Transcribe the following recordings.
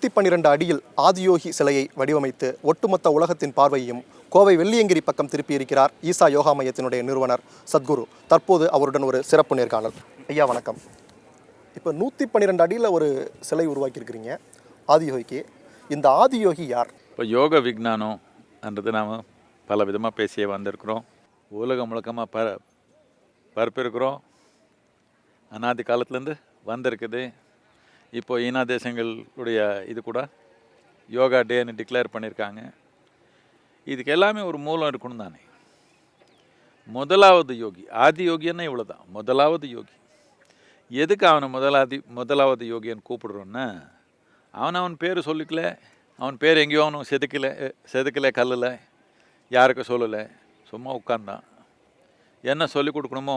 112 அடியில் ஆதியோகி சிலையை வடிவமைத்து ஒட்டுமொத்த உலகத்தின் பார்வையையும் கோவை வெள்ளியங்கிரி பக்கம் திருப்பியிருக்கிறார் ஈசா யோகா மையத்தினுடைய நிறுவனர் சத்குரு. தற்போது அவருடன் ஒரு சிறப்பு நேர்காணல். ஐயா வணக்கம். இப்போ 112 அடியில் ஒரு சிலை உருவாக்கியிருக்கிறீங்க ஆதியோகிக்கு. இந்த ஆதியோகி யார்? இப்போ யோக விஜ்ஞானம்ன்றது நாம் பல விதமாக பேசியே வந்திருக்கிறோம். உலகம் முழுக்கமாக பரப்பிருக்கிறோம். அநாதி காலத்துலேருந்து வந்திருக்குது. இப்போ ஈனா தேசங்களுடைய இது கூட யோகா டேன்னு டிக்ளேர் பண்ணியிருக்காங்க. இதுக்கு எல்லாமே ஒரு மூலம் இருக்கணும் தானே. முதலாவது யோகி, ஆதி யோகின்னா இவ்வளோ தான். முதலாவது யோகி. எதுக்கு அவனை முதலாவது யோகின்னு கூப்பிடுறோன்னா, அவன் பேர் சொல்லிக்கல, அவன் பேர் எங்கேயோ அவனும் செதுக்கலை கல்லில், யாருக்கும் சொல்லலை, சும்மா உட்கார்ந்தான். என்ன சொல்லிக் கொடுக்கணுமோ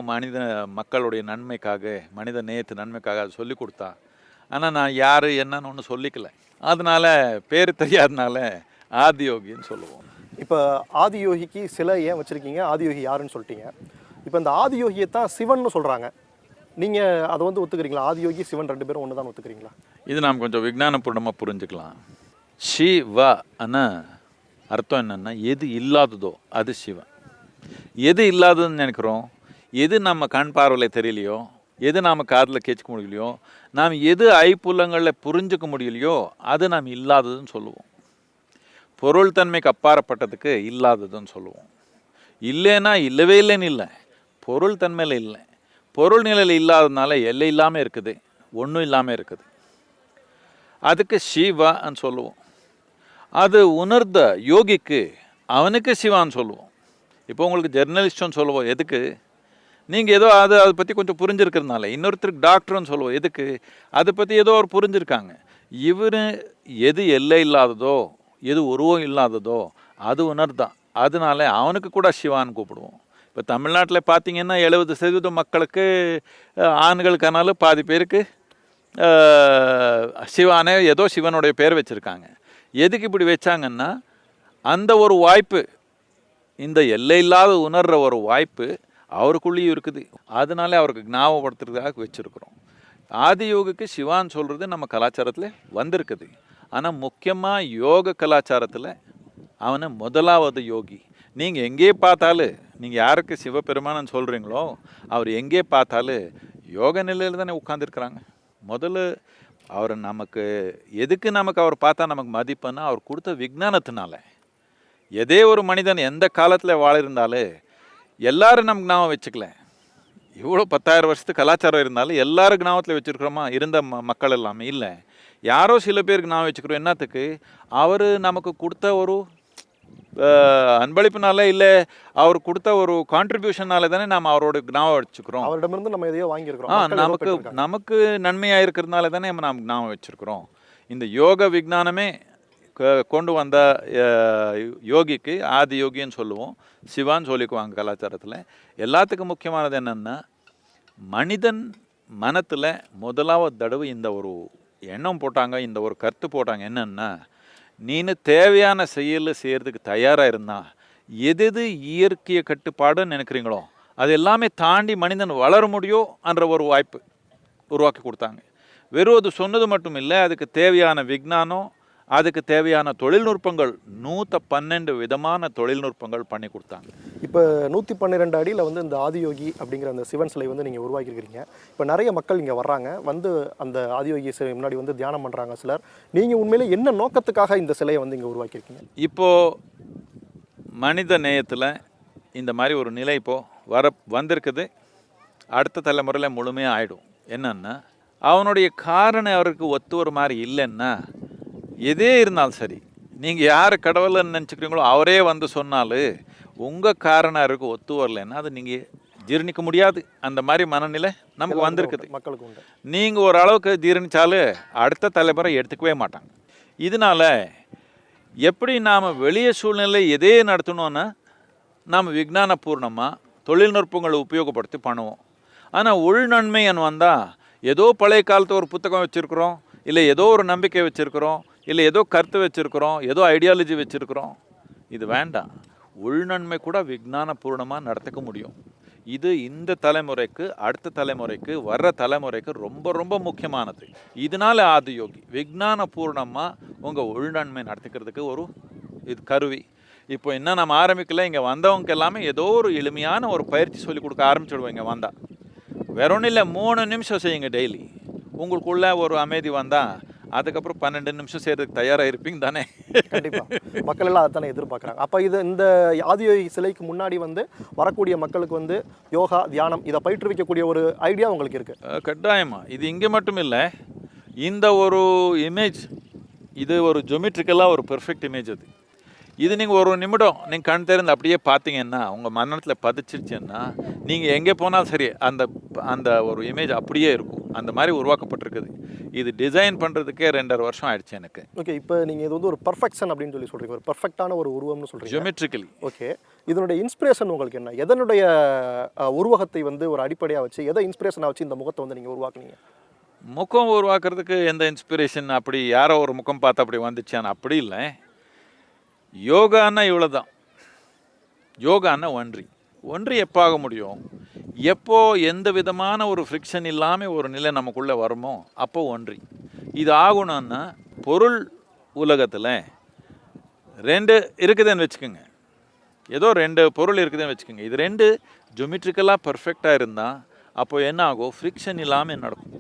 மக்களுடைய நன்மைக்காக, மனித நேயத்து நன்மைக்காக அது சொல்லிக் கொடுத்தான். ஆனால் நான் யார் என்னன்னு ஒன்று சொல்லிக்கல. அதனால் பேர் தெரியாதனால ஆதியோகின்னு சொல்லுவோம். இப்போ ஆதியோகிக்கு சிலை ஏன் வச்சுருக்கீங்க, ஆதியோகி யாருன்னு சொல்லிட்டீங்க. இப்போ இந்த ஆதியோகியை தான் சிவன்னு சொல்கிறாங்க. நீங்கள் அதை ஒத்துக்கிறீங்களா? ஆதியோகி சிவன் ரெண்டு பேரும் ஒன்று தான் ஒத்துக்கிறீங்களா? இது நாம் கொஞ்சம் விஞ்ஞானபூர்வமாக புரிஞ்சுக்கலாம். சிவ ஆனால் அர்த்தம் என்னென்னா, எது இல்லாததோ அது சிவன். எது இல்லாததுன்னு நினைக்கிறோம், எது நம்ம கண் பார்வையில் தெரியலையோ, எது நாம் காதில் கேட்க முடியலையோ, நாம் எது ஐப்புலங்களில் புரிஞ்சுக்க முடியலையோ அது நாம் இல்லாததுன்னு சொல்லுவோம். பொருள் தன்மைக்கு அப்பாற்பட்டதுக்கு இல்லாததுன்னு சொல்லுவோம். இல்லைன்னா இல்லவே இல்லைன்னு இல்லை, பொருள் தன்மையில் இல்லை. பொருள் நிலையில் இல்லாததுனால எல்லை இல்லாமல் இருக்குது, ஒன்றும் இல்லாமல் இருக்குது. அதுக்கு சிவான்னு சொல்லுவோம். அது உணர்ந்த யோகிக்கு அவனுக்கு சிவான்னு சொல்லுவோம். இப்போ உங்களுக்கு ஜெர்னலிஸ்ட்னு சொல்லுவோம். எதுக்கு? நீங்கள் ஏதோ அதை பற்றி கொஞ்சம் புரிஞ்சிருக்கிறதுனால. இன்னொருத்தருக்கு டாக்டர்னு சொல்லுவோம். எதுக்கு? அதை பற்றி ஏதோ ஒரு புரிஞ்சிருக்காங்க. இவர் எது எல்லை இல்லாததோ, எது உருவம் இல்லாததோ அது உணர்தான். அதனால அவனுக்கு கூட சிவான்னு கூப்பிடுவோம். இப்போ தமிழ்நாட்டில் பார்த்தீங்கன்னா 70% மக்களுக்கு ஆண்களுக்கானாலும் பாதி பேருக்கு சிவானே ஏதோ சிவனுடைய பேர் வச்சுருக்காங்க. எதுக்கு இப்படி வச்சாங்கன்னா, அந்த ஒரு வாய்ப்பு, இந்த எல்லை இல்லாத உணர்கிற ஒரு வாய்ப்பு அவருக்குள்ளேயும் இருக்குது. அதனால அவருக்கு ஞாபகப்படுத்துறதுக்காக வச்சுருக்குறோம். ஆதியோகிக்கு சிவான்னு சொல்கிறது நம்ம கலாச்சாரத்தில் வந்திருக்குது. ஆனால் முக்கியமாக யோக கலாச்சாரத்தில் அவனை முதலாவது யோகி. நீங்கள் எங்கே பார்த்தாலும், நீங்கள் யாருக்கு சிவபெருமானன்னு சொல்கிறீங்களோ அவர் எங்கே பார்த்தாலும் யோக நிலையில் தானே உட்காந்துருக்குறாங்க. முதல்ல அவர் எதுக்கு அவர் பார்த்தா நமக்கு மதிப்புன்னா, அவர் கொடுத்த விஞ்ஞானத்தினால. எதே ஒரு மனிதன் எந்த காலத்தில் வாழிருந்தாலும் எல்லாரும் நமக்கு ஞாபகம் வச்சுக்கல. இவ்வளோ 10,000 வருஷத்துக்கு கலாச்சாரம் இருந்தாலும் எல்லாரும் ஞாபகத்தில் வச்சுருக்கிறோமா? இருந்த மக்கள் எல்லாமே இல்லை, யாரோ சில பேருக்கு ஞாபகம் வச்சுக்கிறோம். என்னத்துக்கு? அவர் நமக்கு கொடுத்த ஒரு அன்பளிப்புனால, இல்லை அவர் கொடுத்த ஒரு கான்ட்ரிபியூஷனால தானே நாம் அவரோட ஞாபகம் வச்சுக்கிறோம். அவரிடமிருந்து நம்ம எதையோ வாங்கியிருக்கிறோம். நமக்கு நன்மையாக இருக்கிறதுனால தானே நம்ம ஞாபகம் வச்சுருக்கிறோம். இந்த யோக விஞ்ஞானமே கொண்டு வந்த யோகிக்கு ஆதி யோகின்னு சொல்லுவோம், சிவான்னு சொல்லிக்குவாங்க கலாச்சாரத்தில். எல்லாத்துக்கும் முக்கியமானது என்னென்னா, மனிதன் மனத்தில் முதலாவது தடவை இந்த ஒரு எண்ணம் போட்டாங்க, இந்த ஒரு கருத்து போட்டாங்க. என்னென்னா, நீனு தேவையான செயலை செய்கிறதுக்கு தயாராக இருந்தால் எது இயற்கையை கட்டுப்பாடுன்னு நினைக்கிறீங்களோ அது எல்லாமே தாண்டி மனிதன் வளர முடியும்ன்ற ஒரு வாய்ப்பு உருவாக்கி கொடுத்தாங்க. வெறும் அது சொன்னது மட்டும் இல்லை, அதுக்கு தேவையான விஞ்ஞானம், அதுக்கு தேவையான தொழில்நுட்பங்கள், 112 விதமான தொழில்நுட்பங்கள் பண்ணி கொடுத்தாங்க. இப்போ 112 அடியில் இந்த ஆதியோகி அப்படிங்கிற அந்த சிவன் சிலை நீங்கள் உருவாக்கியிருக்கிறீங்க. இப்போ நிறைய மக்கள் இங்கே வர்றாங்க, அந்த ஆதியோகி சிலை முன்னாடி தியானம் பண்ணுறாங்க சிலர். நீங்கள் உண்மையிலே என்ன நோக்கத்துக்காக இந்த சிலையை இங்கே உருவாக்கியிருக்கீங்க? இப்போது மனித நேயத்தில் இந்த மாதிரி ஒரு நிலை இப்போது வந்திருக்குது. அடுத்த தலைமுறையில் முழுமையாக ஆகிடும். என்னன்னா, அவனுடைய காரணம் அவருக்கு ஒத்து ஒரு மாதிரி இல்லைன்னா, எதே இருந்தாலும் சரி, நீங்கள் யார் கடவுள்னு நினச்சிக்கிறீங்களோ அவரே சொன்னாலும் உங்கள் காரணம் அவருக்கு ஒத்து வரலைன்னா அது நீங்கள் ஜீரணிக்க முடியாது. அந்த மாதிரி மனநிலை நமக்கு வந்திருக்குது. மக்களுக்கு உண்டு. நீங்கள் ஒரு அளவுக்கு ஜீரணித்தாலும் அடுத்த தலைமுறை எடுத்துக்கவே மாட்டாங்க. இதனால் எப்படி நாம் வெளியே சூழ்நிலை எதே நடத்தணும்னா நாம் விஞ்ஞானபூர்ணமாக தொழில்நுட்பங்களை உபயோகப்படுத்தி பண்ணுவோம். ஆனால் உள் நன்மைன்னு வந்தால் ஏதோ பழைய காலத்து ஒரு புத்தகம் வச்சுருக்குறோம், இல்லை ஏதோ ஒரு நம்பிக்கை வச்சுருக்குறோம், இல்லை ஏதோ கருத்து வச்சுருக்குறோம், ஏதோ ஐடியாலஜி வச்சுருக்குறோம். இது வேண்டாம். உள்நன்மை கூட விஞ்ஞானபூர்ணமாக நடத்திக்க முடியும். இது இந்த தலைமுறைக்கு, அடுத்த தலைமுறைக்கு, வர்ற தலைமுறைக்கு ரொம்ப ரொம்ப முக்கியமானது. இதனால ஆதியோகி விஞ்ஞானபூர்ணமாக உங்கள் உள்நன்மை நடத்திக்கிறதுக்கு ஒரு இது கருவி. இப்போ இன்னும் நம்ம ஆரம்பிக்கல, இங்கே வந்தவங்க எல்லாமே ஏதோ ஒரு எளிமையான ஒரு பயிற்சி சொல்லி கொடுக்க ஆரம்பிச்சுடுவோம். இங்கே வந்தால் வேற ஒன்றும் இல்லை, 3 நிமிஷம் செய்யுங்க டெய்லி. உங்களுக்குள்ள ஒரு அமைதி வந்தால் அதுக்கப்புறம் 12 நிமிஷம் செய்கிறதுக்கு தயாராக இருப்பீங்க தானே? கண்டிப்பாக மக்கள் எல்லாம் அதை தானே எதிர்பார்க்குறாங்க. அப்போ இது இந்த ஆதியோகி சிலைக்கு முன்னாடி வந்து வரக்கூடிய மக்களுக்கு வந்து யோகா தியானம் இதை பயிற்றுவிக்கக்கூடிய ஒரு ஐடியா உங்களுக்கு இருக்குது? கட்டாயமாக. இது இங்கே மட்டும் இல்லை, இந்த ஒரு இமேஜ் இது ஒரு ஜொமெட்ரிக்கலாக ஒரு பெர்ஃபெக்ட் இமேஜ். அது இது நீங்கள் ஒரு நிமிடம் நீங்கள் கண் திறந்து அப்படியே பார்த்தீங்கன்னா, உங்கள் மனத்தில் பதிச்சிருச்சுன்னா, நீங்கள் எங்கே போனாலும் சரி அந்த அந்த ஒரு இமேஜ் அப்படியே இருக்கும். அந்த மாதிரி உருவாக்கப்பட்டிருக்குது. இது டிசைன் பண்ணுறதுக்கே 2.5 வருஷம் ஆயிடுச்சு எனக்கு. ஓகே, இப்போ நீங்கள் இது வந்து ஒரு பர்ஃபெக்ஷன் அப்படின்னு சொல்லி சொல்கிறீங்க, ஒரு பர்ஃபெக்டான ஒரு உருவம்னு சொல்கிறீங்க, ஜியோமெட்ரிக்கலி. ஓகே, இதனுடைய இன்ஸ்பிரேஷன் உங்களுக்கு என்ன? எதனுடைய உருவகத்தை வந்து ஒரு அடிப்படையாக வச்சு, எதை இன்ஸ்பிரேஷனாக வச்சு இந்த முகத்தை வந்து நீங்கள் உருவாக்குனீங்க? முகம் உருவாக்குறதுக்கு எந்த இன்ஸ்பிரேஷன் அப்படி யாரோ ஒரு முகம் பார்த்து அப்படி வந்துச்சான்னு அப்படி இல்லை. யோகான்னா இவ்வளோ தான். யோகான்னா ஒன்றி எப்போ ஆக முடியும்? எப்போ எந்த விதமான ஒரு ஃப்ரிக்ஷன் இல்லாமல் ஒரு நிலை நமக்குள்ளே வருமோ அப்போ ஒன்றி. இது ஆகணும்னா பொருள் உலகத்தில் 2 இருக்குதுன்னு வச்சுக்கோங்க. ஏதோ 2 பொருள் இருக்குதுன்னு வச்சுக்கோங்க. இது 2 ஜொமெட்ரிக்கலாக பர்ஃபெக்டாக இருந்தால் அப்போது என்ன ஆகும்? ஃப்ரிக்ஷன் இல்லாமல் நடக்கும்.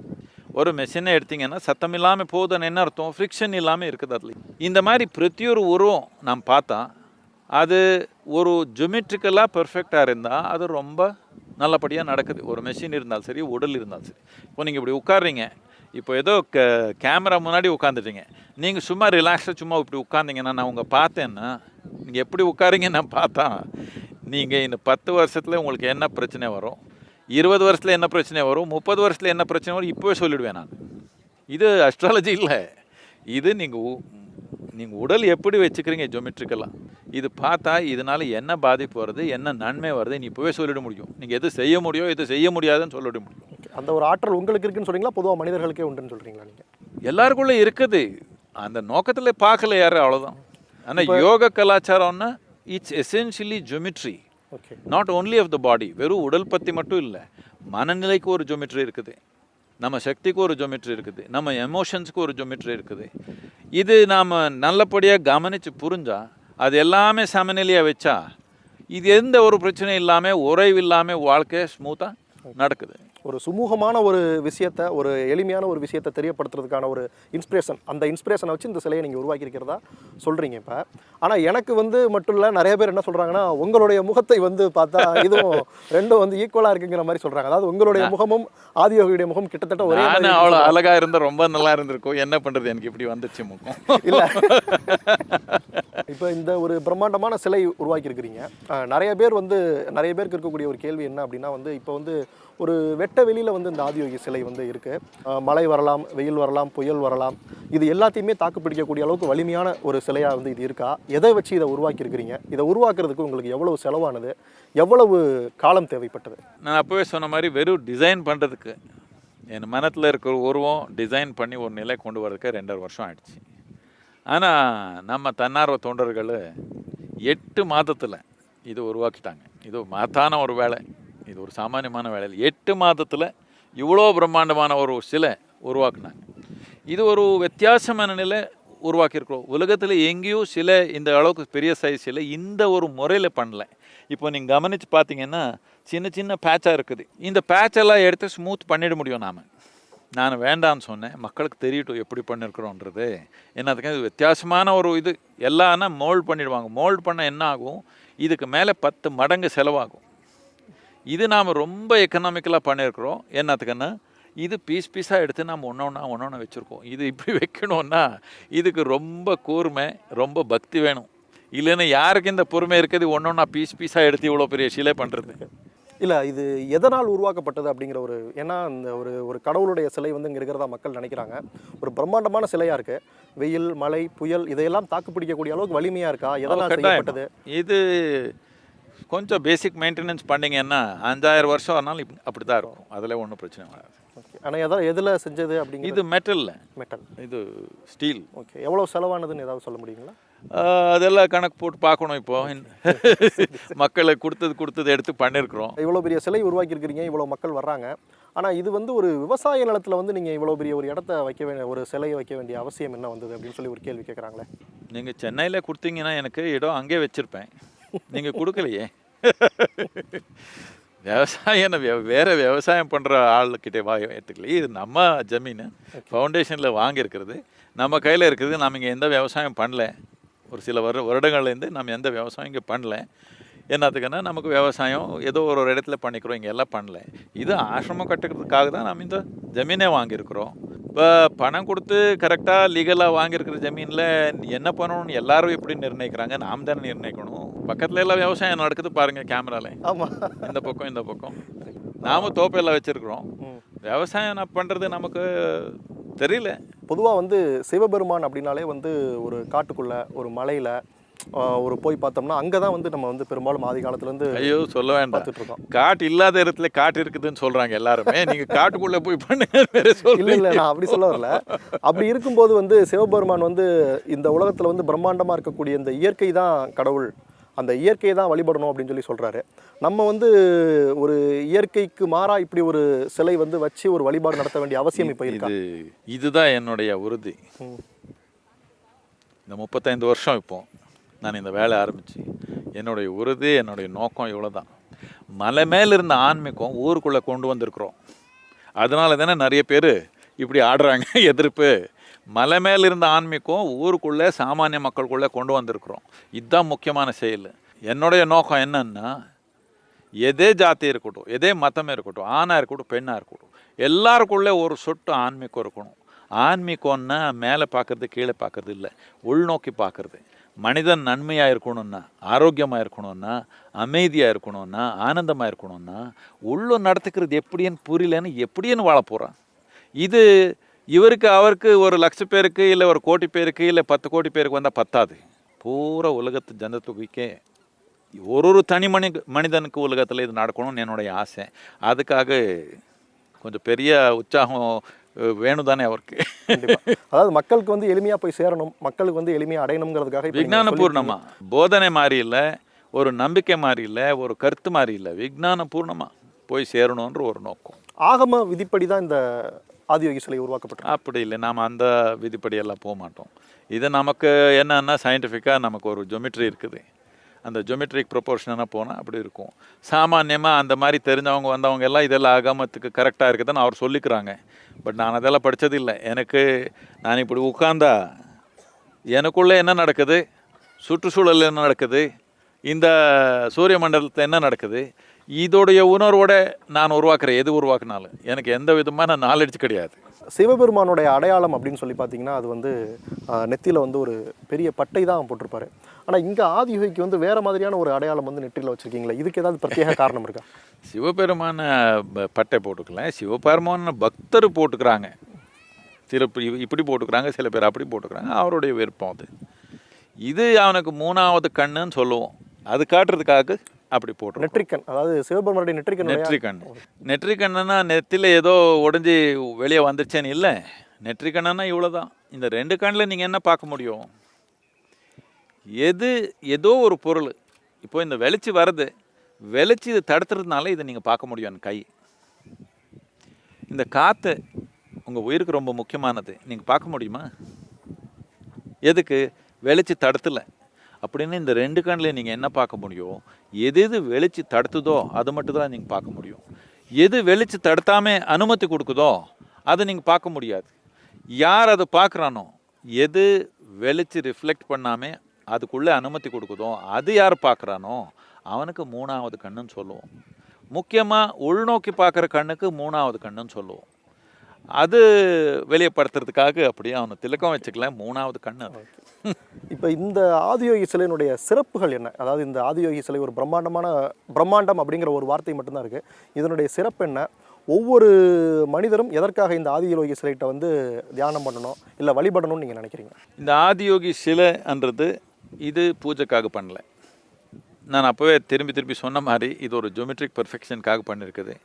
ஒரு மெஷினை எடுத்திங்கன்னா சத்தம் இல்லாமல் போதுன்னு என்ன அர்த்தம்? ஃப்ரிக்ஷன் இல்லாமல் இருக்குது அதில். இந்த மாதிரி பிரதியொரு உருவம் நாம் பார்த்தா அது ஒரு ஜொமெட்ரிக்கலாக பர்ஃபெக்டாக இருந்தால் அது ரொம்ப நல்லபடியாக நடக்குது. ஒரு மெஷின் இருந்தாலும் சரி, உடல் இருந்தாலும் சரி. இப்போ நீங்கள் இப்படி உட்கார்றீங்க, இப்போ ஏதோ கேமரா முன்னாடி உட்காந்துட்டீங்க. நீங்கள் சும்மா ரிலாக்ஸாக சும்மா இப்படி உட்காந்திங்கன்னா நான் உங்கள் பார்த்தேன்னா நீங்கள் எப்படி உட்காரிங்க நான் பார்த்தா நீங்கள் இந்த 10 வருஷத்தில் உங்களுக்கு என்ன பிரச்சனை வரும், 20 வருஷத்தில் என்ன பிரச்சனை வரும், 30 வருஷத்தில் என்ன பிரச்சனை வரும் இப்போவே சொல்லிவிடுவேன் நான். இது அஸ்ட்ராலஜி இல்லை. இது நீங்கள் உடல் எப்படி வச்சுக்கிறீங்க ஜொமெட்ரிக்கலாக இது பார்த்தா இதனால் என்ன பாதிப்பு வருது, என்ன நன்மை வருது நீ இப்போவே சொல்லிட முடியும். நீங்கள் எது செய்ய முடியும், எது செய்ய முடியாதுன்னு சொல்லிட முடியும். அந்த ஒரு ஆற்றல் உங்களுக்கு இருக்குன்னு சொல்கிறீங்களா, பொதுவாக மனிதர்களுக்கே உண்டுன்னு சொல்கிறீங்களா? நீங்கள் எல்லாருக்குள்ளே இருக்குது. அந்த நோக்கத்தில் பார்க்கல யாரும், அவ்வளோதான். ஆனால் யோக கலாச்சாரம்னா it's essentially geometry. Okay, not only of the body. வெறும் உடல் பற்றி மட்டும் இல்லை, மனநிலைக்கு ஒரு ஜொமெட்ரி இருக்குது, நம்ம சக்திக்கு ஒரு ஜொமெட்ரி இருக்குது, நம்ம எமோஷன்ஸுக்கு ஒரு ஜொமெட்ரி இருக்குது. இது நாம் நல்லபடியாக கவனித்து புரிஞ்சால் அது எல்லாமே சமநிலையாக வச்சா இது எந்த ஒரு பிரச்சனையும் இல்லாமல் உறைவு இல்லாமல் வாழ்க்கை ஸ்மூத்தாக நடக்குது. ஒரு சுமூகமான ஒரு விஷயத்தை, ஒரு எளிமையான ஒரு விஷயத்தை தெரியப்படுத்துறதுக்கான ஒரு இன்ஸ்பிரேஷன், அந்த இன்ஸ்பிரேஷனை வச்சு இந்த சிலையை நீங்கள் உருவாக்கியிருக்கிறதா சொல்கிறீங்க. இப்போ ஆனால் எனக்கு வந்து மட்டும் இல்லை, நிறைய பேர் என்ன சொல்கிறாங்கன்னா, உங்களுடைய முகத்தை வந்து பார்த்தா இதுவும் 2 வந்து ஈக்குவலாக இருக்குங்கிற மாதிரி சொல்கிறாங்க. அதாவது உங்களுடைய முகமும் ஆதியோகியுடைய முகம் கிட்டத்தட்ட ஒரே மாதிரி. அவ்வளோ அழகாக இருந்தால் ரொம்ப நல்லா இருந்திருக்கும். என்ன பண்ணுறது, எனக்கு இப்படி வந்துச்சு முகம். இல்லை, இப்போ இந்த ஒரு பிரம்மாண்டமான சிலை உருவாக்கியிருக்கிறீங்க. நிறைய பேருக்கு இருக்கக்கூடிய ஒரு கேள்வி என்ன அப்படின்னா வந்து, இப்போ வந்து ஒரு வெட்ட வெளியில் வந்து இந்த ஆதியோகி சிலை வந்து இருக்குது. மழை வரலாம், வெயில் வரலாம், புயல் வரலாம், இது எல்லாத்தையுமே தாக்கு பிடிக்கக்கூடிய அளவுக்கு வலிமையான ஒரு சிலையாக வந்து இது இருக்கா? எதை வச்சு இதை உருவாக்கியிருக்கிறீங்க? இதை உருவாக்குறதுக்கு உங்களுக்கு எவ்வளவு செலவானது, எவ்வளவு காலம் தேவைப்பட்டது? நான் அப்போவே சொன்ன மாதிரி வெறும் டிசைன் பண்ணுறதுக்கு என் மனத்தில் இருக்கிற உருவம் டிசைன் பண்ணி ஒரு நிலை கொண்டு வரதுக்கு 2.5 வருஷம் ஆயிடுச்சு. ஆனால் நம்ம தன்னார்வ தொண்டர்கள் 8 மாதத்தில் இது உருவாக்கிட்டாங்க. இது மகத்தான ஒரு வேலை, இது ஒரு சாமானியமான வேலை. 8 மாதத்தில் இவ்வளோ பிரம்மாண்டமான ஒரு சிலை உருவாக்குனாங்க. இது ஒரு வித்தியாசமான நிலை உருவாக்கியிருக்கிறோம். உலகத்தில் எங்கேயும் சிலை இந்த அளவுக்கு பெரிய சைஸ் சிலை இந்த ஒரு முறையில் பண்ணல. இப்போ நீங்கள் கவனித்து பார்த்தீங்கன்னா சின்ன சின்ன பேட்சாக இருக்குது. இந்த பேட்செல்லாம் எடுத்து ஸ்மூத் பண்ணிட முடியும். நான் வேண்டான்னு சொன்னேன், மக்களுக்கு தெரியட்டும் எப்படி பண்ணியிருக்கிறோன்றது. என்னதுக்கு இது வித்தியாசமான ஒரு இது. எல்லாம்னா மோல்ட் பண்ணிடுவாங்க. மோல்ட் பண்ண என்ன ஆகும், இதுக்கு மேலே 10 மடங்கு செலவாகும். இது நாம் ரொம்ப எக்கனாமிக்கலாக பண்ணியிருக்கிறோம். என்னத்துக்குன்னா இது பீஸாக எடுத்து நாம் ஒன்றொன்னா வச்சுருக்கோம். இது இப்படி வைக்கணுன்னா இதுக்கு ரொம்ப கூர்மை, ரொம்ப பக்தி வேணும். இல்லைன்னா யாருக்கு இந்த பொறுமை இருக்குது ஒன்றொன்னா பீஸாக எடுத்து இவ்வளோ பெரிய சிலை பண்ணுறது? இல்லை, இது எதனால் உருவாக்கப்பட்டது அப்படிங்கிற ஒரு, ஏன்னா இந்த ஒரு கடவுளுடைய சிலை வந்து இங்கே இருக்கிறதா மக்கள் நினைக்கிறாங்க. ஒரு பிரம்மாண்டமான சிலையாக இருக்குது, வெயில் மழை புயல் இதையெல்லாம் தாக்கு பிடிக்கக்கூடிய அளவுக்கு வலிமையாக இருக்கா? எதனால் செய்யப்பட்டது? இது கொஞ்சம் பேசிக் மெயின்டெனன்ஸ் பண்ணிங்கன்னா 5000 வருஷம் ஆனாலும் அப்படி தான் இருக்கும். அதில் ஒன்றும் பிரச்சனை வராது. ஓகே, ஆனால் எதில் செஞ்சது அப்படிங்க? இது மெட்டல், மெட்டல், இது ஸ்டீல். ஓகே, எவ்வளோ செலவானதுன்னு ஏதாவது சொல்ல முடியுங்களா? அதெல்லாம் கணக்கு போட்டு பார்க்கணும். இப்போ மக்களை கொடுத்தது எடுத்து பண்ணியிருக்கிறோம். இவ்வளோ பெரிய சிலை உருவாக்கியிருக்கிறீங்க, இவ்வளோ மக்கள் வர்றாங்க. ஆனால் இது வந்து ஒரு விவசாய நிலத்தில் வந்து நீங்கள் இவ்வளோ பெரிய ஒரு இடத்த வைக்க வேண்டிய, ஒரு சிலையை வைக்க வேண்டிய அவசியம் என்ன வந்தது அப்படின்னு சொல்லி ஒரு கேள்வி கேட்குறாங்களே. நீங்கள் சென்னையில் கொடுத்தீங்கன்னா எனக்கு இடம் அங்கே வச்சுருப்பேன். நீங்கள் கொடுக்கலையே. விவசாயம் வேறு விவசாயம் பண்ணுற ஆளுக்கிட்டே எடுத்துக்கலையே. இது நம்ம ஜமீன் ஃபவுண்டேஷனில் வாங்கியிருக்கிறது, நம்ம கையில் இருக்கிறது. நம்ம இங்கே எந்த விவசாயம் பண்ணல. ஒரு சில வருடங்கள்லேருந்து நம்ம எந்த விவசாயம் இங்கே பண்ணல. என்னத்துக்குன்னா நமக்கு விவசாயம் ஏதோ ஒரு இடத்துல பண்ணிக்கிறோம், இங்கே எல்லாம் பண்ணல. இது ஆசிரமம் கட்டுக்கிறதுக்காக தான் நம்ம இந்த ஜமீனே வாங்கியிருக்கிறோம். இப்போ பணம் கொடுத்து கரெக்டாக லீகலாக வாங்கியிருக்கிற ஜமீனில் என்ன பண்ணணும்னு எல்லாரும் எப்படி நிர்ணயிக்கிறாங்க? நாம் தானே நிர்ணயிக்கணும். பக்கத்தில் எல்லாம் விவசாயம் நடக்குது பாருங்கள் கேமராவில். ஆமாம், இந்த பக்கம் நாம் தோப்பெல்லாம் வச்சுருக்குறோம். விவசாயம் பண்ணுறது நமக்கு தெரியல. பொதுவாக வந்து சிவபெருமான் அப்படின்னாலே வந்து ஒரு காட்டுக்குள்ளே ஒரு மலையில் ஒரு போய் பார்த்தோம்னா அங்கே தான் வந்து நம்ம வந்து பெரும்பாலும் ஆதி காலத்துலேருந்து ஐயோ சொல்ல வேண்டாம், பார்த்துட்ருக்கோம். காட்டு இல்லாத இடத்துல காட்டு இருக்குதுன்னு சொல்கிறாங்க எல்லாருமே. நீங்கள் காட்டுக்குள்ளே போய் பண்ணுங்க. இல்லை, நான் அப்படி சொல்ல வரல. அப்படி இருக்கும்போது வந்து சிவபெருமான் வந்து இந்த உலகத்தில் வந்து பிரம்மாண்டமாக இருக்கக்கூடிய இந்த இயற்கை தான் கடவுள், அந்த இயற்கையை தான் வழிபடணும் அப்படின்னு சொல்லி சொல்கிறாரு. நம்ம வந்து ஒரு இயற்கைக்கு மாறாக இப்படி ஒரு சிலை வந்து வச்சு ஒரு வழிபாடு நடத்த வேண்டிய அவசியம் இப்போ இருக்கு. இதுதான் என்னுடைய உறுதி. இந்த 35 வருஷம் இப்போ நான் இந்த வேலை ஆரம்பித்து என்னுடைய உறுதி, என்னுடைய நோக்கம் இவ்வளோ தான். மலை மேலே இருந்த ஆன்மீகம் ஊருக்குள்ளே கொண்டு வந்திருக்கிறோம். அதனால தானே நிறைய பேர் இப்படி ஆடுறாங்க எதிர்ப்பு. மலை மேலே இருந்த ஆன்மீகம் ஊருக்குள்ளே சாமானிய மக்களுக்குள்ளே கொண்டு வந்திருக்கிறோம். இதுதான் முக்கியமான செயல். என்னுடைய நோக்கம் என்னன்னா, எதே ஜாதி இருக்கட்டும், எதே மதமே இருக்கட்டும், ஆணாக இருக்கட்டும் பெண்ணாக இருக்கட்டும், எல்லாருக்குள்ளே ஒரு சொட்டு ஆன்மீகம் இருக்கணும். ஆன்மீகம்னா மேலே பார்க்குறது கீழே பார்க்குறது இல்லை, உள்நோக்கி பார்க்குறது. மனிதன் நன்மையாக இருக்கணும்னா, ஆரோக்கியமாக இருக்கணும்னா, அமைதியாக இருக்கணும்னா, ஆனந்தமாக இருக்கணும்னா, உள்ள நடத்துக்கிறது எப்படின்னு புரியலன்னு எப்படின்னு வாழ போகிறான். இது இவருக்கு அவருக்கு ஒரு 1,00,000 பேருக்கு இல்லை ஒரு 1,00,00,000 பேருக்கு இல்லை 10 கோடி பேருக்கு வந்தால் பத்தாது. பூரா உலகத்து ஜனத்தொகைக்கே ஒரு தனி மனிதனுக்கு உலகத்தில் இது நடக்கணும்னு என்னுடைய ஆசை. அதுக்காக கொஞ்சம் பெரிய உற்சாகம் வேணும் தானே அவருக்கு. அதாவது மக்களுக்கு வந்து எளிமையாக போய் சேரணும், மக்களுக்கு வந்து எளிமையாக அடையணுங்கிறதுக்காக விஞ்ஞானபூர்ணமாக போதனை மாதிரி இல்லை, ஒரு நம்பிக்கை மாதிரி இல்லை, ஒரு கருத்து மாதிரி இல்லை, விஞ்ஞானபூர்ணமாக போய் சேரணுன்ற ஒரு நோக்கம். ஆகம விதிப்படி தான் இந்த ஆதியோகி சிலை உருவாக்கப்பட்டது. அப்படி இல்லை, நாம் அந்த விதிப்படியெல்லாம் போக மாட்டோம். இது நமக்கு என்னன்னா சயின்டிஃபிக்காக நமக்கு ஒரு ஜொமெட்ரி இருக்குது. அந்த ஜொமெட்ரிக் ப்ரொபோர்ஷனாக போனால் அப்படி இருக்கும். சாமானியமாக அந்த மாதிரி தெரிஞ்சவங்க வந்தவங்க எல்லாம் இதெல்லாம் ஆகமத்துக்கு கரெக்டாக இருக்குதுன்னு அவர் சொல்லிக்கிறாங்க. பட் நான் அதெல்லாம் படித்ததில்லை. நான் இப்படி உட்கார்ந்தா எனக்குள்ளே என்ன நடக்குது, சுற்றுச்சூழல் என்ன நடக்குது, இந்த சூரிய மண்டலத்தில் என்ன நடக்குது, இதோடைய உணர்வோடு நான் உருவாக்குறேன். எது உருவாக்குனாலும் எனக்கு எந்த விதமான நாலேஜ் கிடையாது. சிவபெருமானுடைய அடையாளம் அப்படின்னு சொல்லி பார்த்தீங்கன்னா அது வந்து நெத்தியில் வந்து ஒரு பெரிய பட்டை தான் போட்டிருப்பாரு. ஆனால் இங்கே ஆதியோகிக்கு வந்து வேறு மாதிரியான ஒரு அடையாளம் வந்து நெற்றியில் வச்சுருக்கீங்களா? இதுக்கு ஏதாவது பிரத்யேக காரணம் இருக்கா? சிவபெருமான பட்டை போட்டுக்கல, சிவபெருமான பக்தர் போட்டுக்கிறாங்க. சில இப்படி போட்டுக்கிறாங்க, சில பேர் அப்படி போட்டுக்கிறாங்க. அவருடைய விருப்பம் அது. இது அவனுக்கு 3வது கண்ணுன்னு சொல்லுவோம். அது காட்டுறதுக்காக அப்படி போட்டு நெற்றிக்கண், அதாவது சிவபெருமானுடைய நெற்றிக்கண்ணுன்னா நெத்தியில் ஏதோ உடஞ்சி வெளியே வந்துருச்சேன்னு இல்லை. நெற்றிக்கண்ணுன்னா இவ்வளோதான். இந்த 2 கண்ணில் நீங்கள் என்ன பார்க்க முடியும்? ஏதோ ஒரு பொருள் இப்போ இந்த வெளிச்சி வருது, வெளிச்சி இது தடுத்துறதுனால இதை நீங்கள் பார்க்க முடியும். கை, இந்த காற்று உங்கள் உயிருக்கு ரொம்ப முக்கியமானது. நீங்கள் பார்க்க முடியுமா? எதுக்கு? வெளிச்சி தடுத்தலை அப்படின்னு இந்த 2 கண்ணில் நீங்கள் என்ன பார்க்க முடியும்? எது வெளிச்சி தடுத்துதோ அது மட்டும் தான் நீங்கள் பார்க்க முடியும். எது வெளிச்சி தடுத்தாமல் அனுமதி கொடுக்குதோ அதை நீங்கள் பார்க்க முடியாது. யார் அதை பார்க்குறானோ, எது வெளிச்சி ரிஃப்ளெக்ட் பண்ணாமல் அதுக்குள்ளே அனுமதி கொடுக்குதோ அது யார் பார்க்குறானோ அவனுக்கு 3வது கண்ணுன்னு சொல்லுவோம். முக்கியமாக உள்நோக்கி பார்க்குற கண்ணுக்கு 3வது கண்ணுன்னு சொல்லுவோம். அது வெளியப்படுத்துறதுக்காக அப்படியே அவனை திலக்கம் வச்சுக்கல, 3வது கண்ணு அது. இப்போ இந்த ஆதியோகி சிலையினுடைய சிறப்புகள் என்ன? அதாவது இந்த ஆதியோகி சிலை ஒரு பிரம்மாண்டம் அப்படிங்கிற ஒரு வார்த்தை மட்டும்தான் இருக்குது. இதனுடைய சிறப்பு என்ன? ஒவ்வொரு மனிதரும் எதற்காக இந்த ஆதியோகி சிலைகிட்ட வந்து தியானம் பண்ணணும் இல்லை வழிபடணும்னு நீங்கள் நினைக்கிறீங்க? இந்த ஆதியோகி சிலைன்றது இது பூஜைக்காக பண்ணல. நான் அப்போவே திரும்பி சொன்ன மாதிரி இது ஒரு ஜோமெட்ரிக் பெர்ஃபெக்ஷனுக்காக பண்ணியிருக்குது.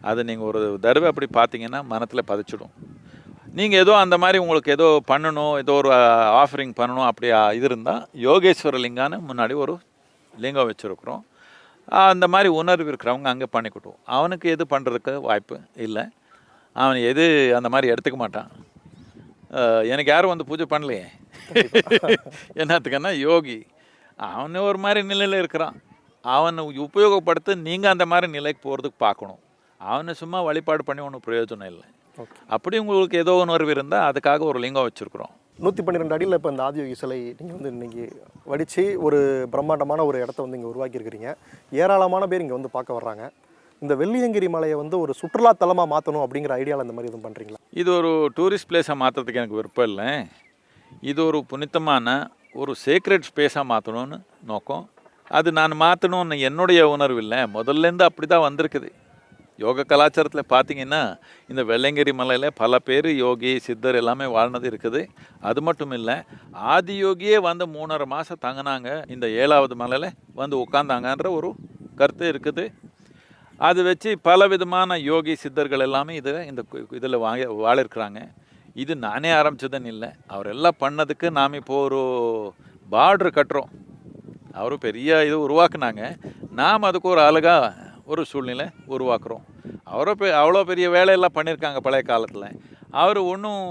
அது நீங்கள் ஒரு தடவை அப்படி பார்த்தீங்கன்னா மனத்தில் பதிச்சிடும். நீங்கள் ஏதோ அந்த மாதிரி உங்களுக்கு ஏதோ பண்ணணும், ஏதோ ஒரு ஆஃபரிங் பண்ணணும் அப்படி இது இருந்தால் யோகேஸ்வர லிங்கான்னு முன்னாடி ஒரு லிங்கம் வச்சுருக்குறோம். அந்த மாதிரி உணர்வு இருக்கிறவங்க அங்கே பண்ணிக்கிட்டோம். அவனுக்கு எது பண்ணுறதுக்கு வாய்ப்பு இல்லை, அவன் எது அந்த மாதிரி எடுத்துக்க மாட்டான். எனக்கு யாரும் வந்து பூஜை பண்ணலையே என்னத்துக்குன்னா யோகி அவன் ஒரு மாதிரி நிலையில் இருக்கிறான். அவனை உபயோகப்படுத்த நீங்கள் அந்த மாதிரி நிலைக்கு போகிறதுக்கு பார்க்கணும். அவனை சும்மா வழிபாடு பண்ணி ஒன்றும் பிரயோஜனம் இல்லை. அப்படி உங்களுக்கு ஏதோ உணர்வு இருந்தால் அதுக்காக ஒரு லிங்கம் வச்சுருக்குறோம். 112 அடியில் இப்போ இந்த ஆதியோகி சிலை நீங்கள் வந்து இன்றைக்கி வடித்து ஒரு பிரம்மாண்டமான ஒரு இடத்த வந்து இங்கே உருவாக்கியிருக்கிறீங்க. ஏராளமான பேர் இங்கே வந்து பார்க்க வர்றாங்க. இந்த வெள்ளியங்கிரி மலையை வந்து ஒரு சுற்றுலாத்தலமாக மாற்றணும் அப்படிங்கிற ஐடியாவில் இந்த மாதிரி எதுவும் பண்ணுறீங்களா? இது ஒரு டூரிஸ்ட் பிளேஸாக மாற்றுறதுக்கு எனக்கு விருப்பம் இல்லை. இது ஒரு புனிதமான ஒரு சீக்ரெட் ஸ்பேஸாக மாற்றணும்னு நோக்கம். அது நான் மாற்றணும்னு என்னுடைய உணர்வு இல்லை, முதல்லேருந்து அப்படி தான் வந்திருக்குது. யோக கலாச்சாரத்தில் பார்த்தீங்கன்னா இந்த வெள்ளியங்கிரி மலையில் பல பேர் யோகி சித்தர் எல்லாமே வாழ்ந்தது இருக்குது. அது மட்டும் இல்லை, ஆதி யோகியே வந்து 3.5 மாதம் தங்கினாங்க இந்த 7வது மலையில் வந்து உட்காந்தாங்கன்ற ஒரு கருத்து இருக்குது. அது வச்சு பல விதமான யோகி சித்தர்கள் எல்லாமே இதில் வாழிருக்கிறாங்க. இது நானே ஆரம்பிச்சதுன்னு இல்லை, அவரெல்லாம் பண்ணதுக்கு நாம் இப்போ ஒரு பார்டர் கட்டுறோம். அவரும் பெரிய இது உருவாக்குனாங்க, நாம் அதுக்கு ஒரு அழகாக ஒரு சூழ்நிலை உருவாக்குறோம். அவ்வளோ பெரிய வேலையெல்லாம் பண்ணியிருக்காங்க பழைய காலத்தில். அவர் ஒன்றும்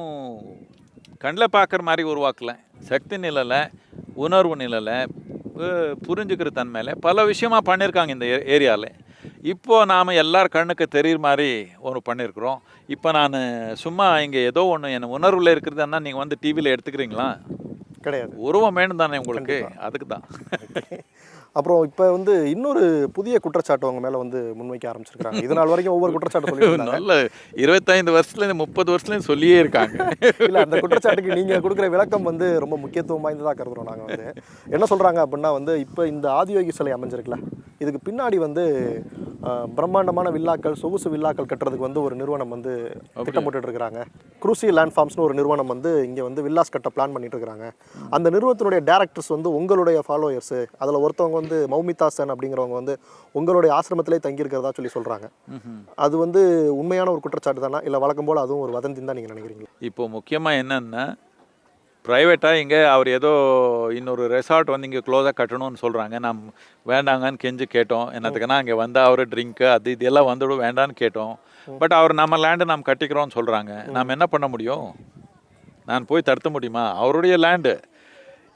கண்ணில் பார்க்குற மாதிரி உருவாக்கலை. சக்தி நிலையில், உணர்வு நிலையில், புரிஞ்சுக்கிற தன்மையில் பல விஷயமாக பண்ணியிருக்காங்க இந்த ஏரியாவில். இப்போது நாம் எல்லார் கண்ணுக்கு தெரிகிற மாதிரி ஒன்று பண்ணியிருக்கிறோம். இப்போ நான் சும்மா இங்கே ஏதோ ஒன்று என் உணர்வில் இருக்கிறதுன்னா நீங்கள் வந்து டிவியில் எடுத்துக்கிறீங்களா? கிடையாது. உருவம் வேணும் தானே உங்களுக்கு, அதுக்கு தான். அப்புறம் இப்போ வந்து இன்னொரு புதிய குற்றச்சாட்டு அவங்க மேலே வந்து முன்வைக்க ஆரம்பிச்சிருக்காங்க. இது நாள் வரைக்கும் ஒவ்வொரு குற்றச்சாட்டு சொல்லியிருக்காங்க. நல்ல 25 வருஷத்துலேருந்து 30 வருஷத்துலேருந்து சொல்லியே இருக்காங்க. இல்லை, அந்த குற்றச்சாட்டுக்கு நீங்கள் கொடுக்குற விளக்கம் வந்து ரொம்ப முக்கியத்துவம் வாய்ந்ததாக கருதுகிறோம். நாங்கள் வந்து என்ன சொல்கிறாங்க அப்படின்னா வந்து இப்போ இந்த ஆதியோகி சிலை அமைஞ்சிருக்குல்ல, இதுக்கு பின்னாடி வந்து பிரம்மாண்டமான வில்லாக்கள், சொகுசு வில்லாக்கள் கட்டுறதுக்கு வந்து ஒரு நிறுவனம் வந்து திட்டம் போட்டுட்டு இருக்கிறாங்க. குரூசி லேண்ட் ஃபார்ம்ஸ்னு ஒரு நிறுவனம் வந்து இங்கே வந்து வில்லாஸ் கட்ட பிளான் பண்ணிட்டு இருக்கிறாங்க. அந்த நிறுவனத்தினுடைய டேரக்டர்ஸ் வந்து உங்களுடைய ஃபாலோயர்ஸு. அதில் ஒருத்தவங்க வந்து மௌமிதா சென் அப்படிங்கிறவங்க வந்து உங்களுடைய ஆசிரமத்திலே தங்கியிருக்கிறதா சொல்லி சொல்கிறாங்க. அது வந்து உண்மையான ஒரு குற்றச்சாட்டு தானே, இல்லை வழக்கம் போல் அதுவும் ஒரு வதந்தின்னு தான் நீங்கள் நினைக்கிறீங்களா? இப்போ முக்கியமாக என்னென்னா, ப்ரைவேட்டாக இங்கே அவர் ஏதோ இன்னொரு ரெசார்ட் வந்து இங்கே க்ளோஸாக கட்டணும்னு சொல்கிறாங்க. நாம் வேண்டாங்கன்னு கெஞ்சு கேட்டோம். என்னத்துக்குன்னா அங்கே வந்தால் அவர் ட்ரிங்க்கு அது இதெல்லாம் வந்துவிடும் வேண்டான்னு கேட்டோம். பட் அவர் நம்ம லேண்டு நாம் கட்டிக்கிறோன்னு சொல்கிறாங்க. நாம் என்ன பண்ண முடியும்? நான் போய் தடுத்த முடியுமா? அவருடைய லேண்டு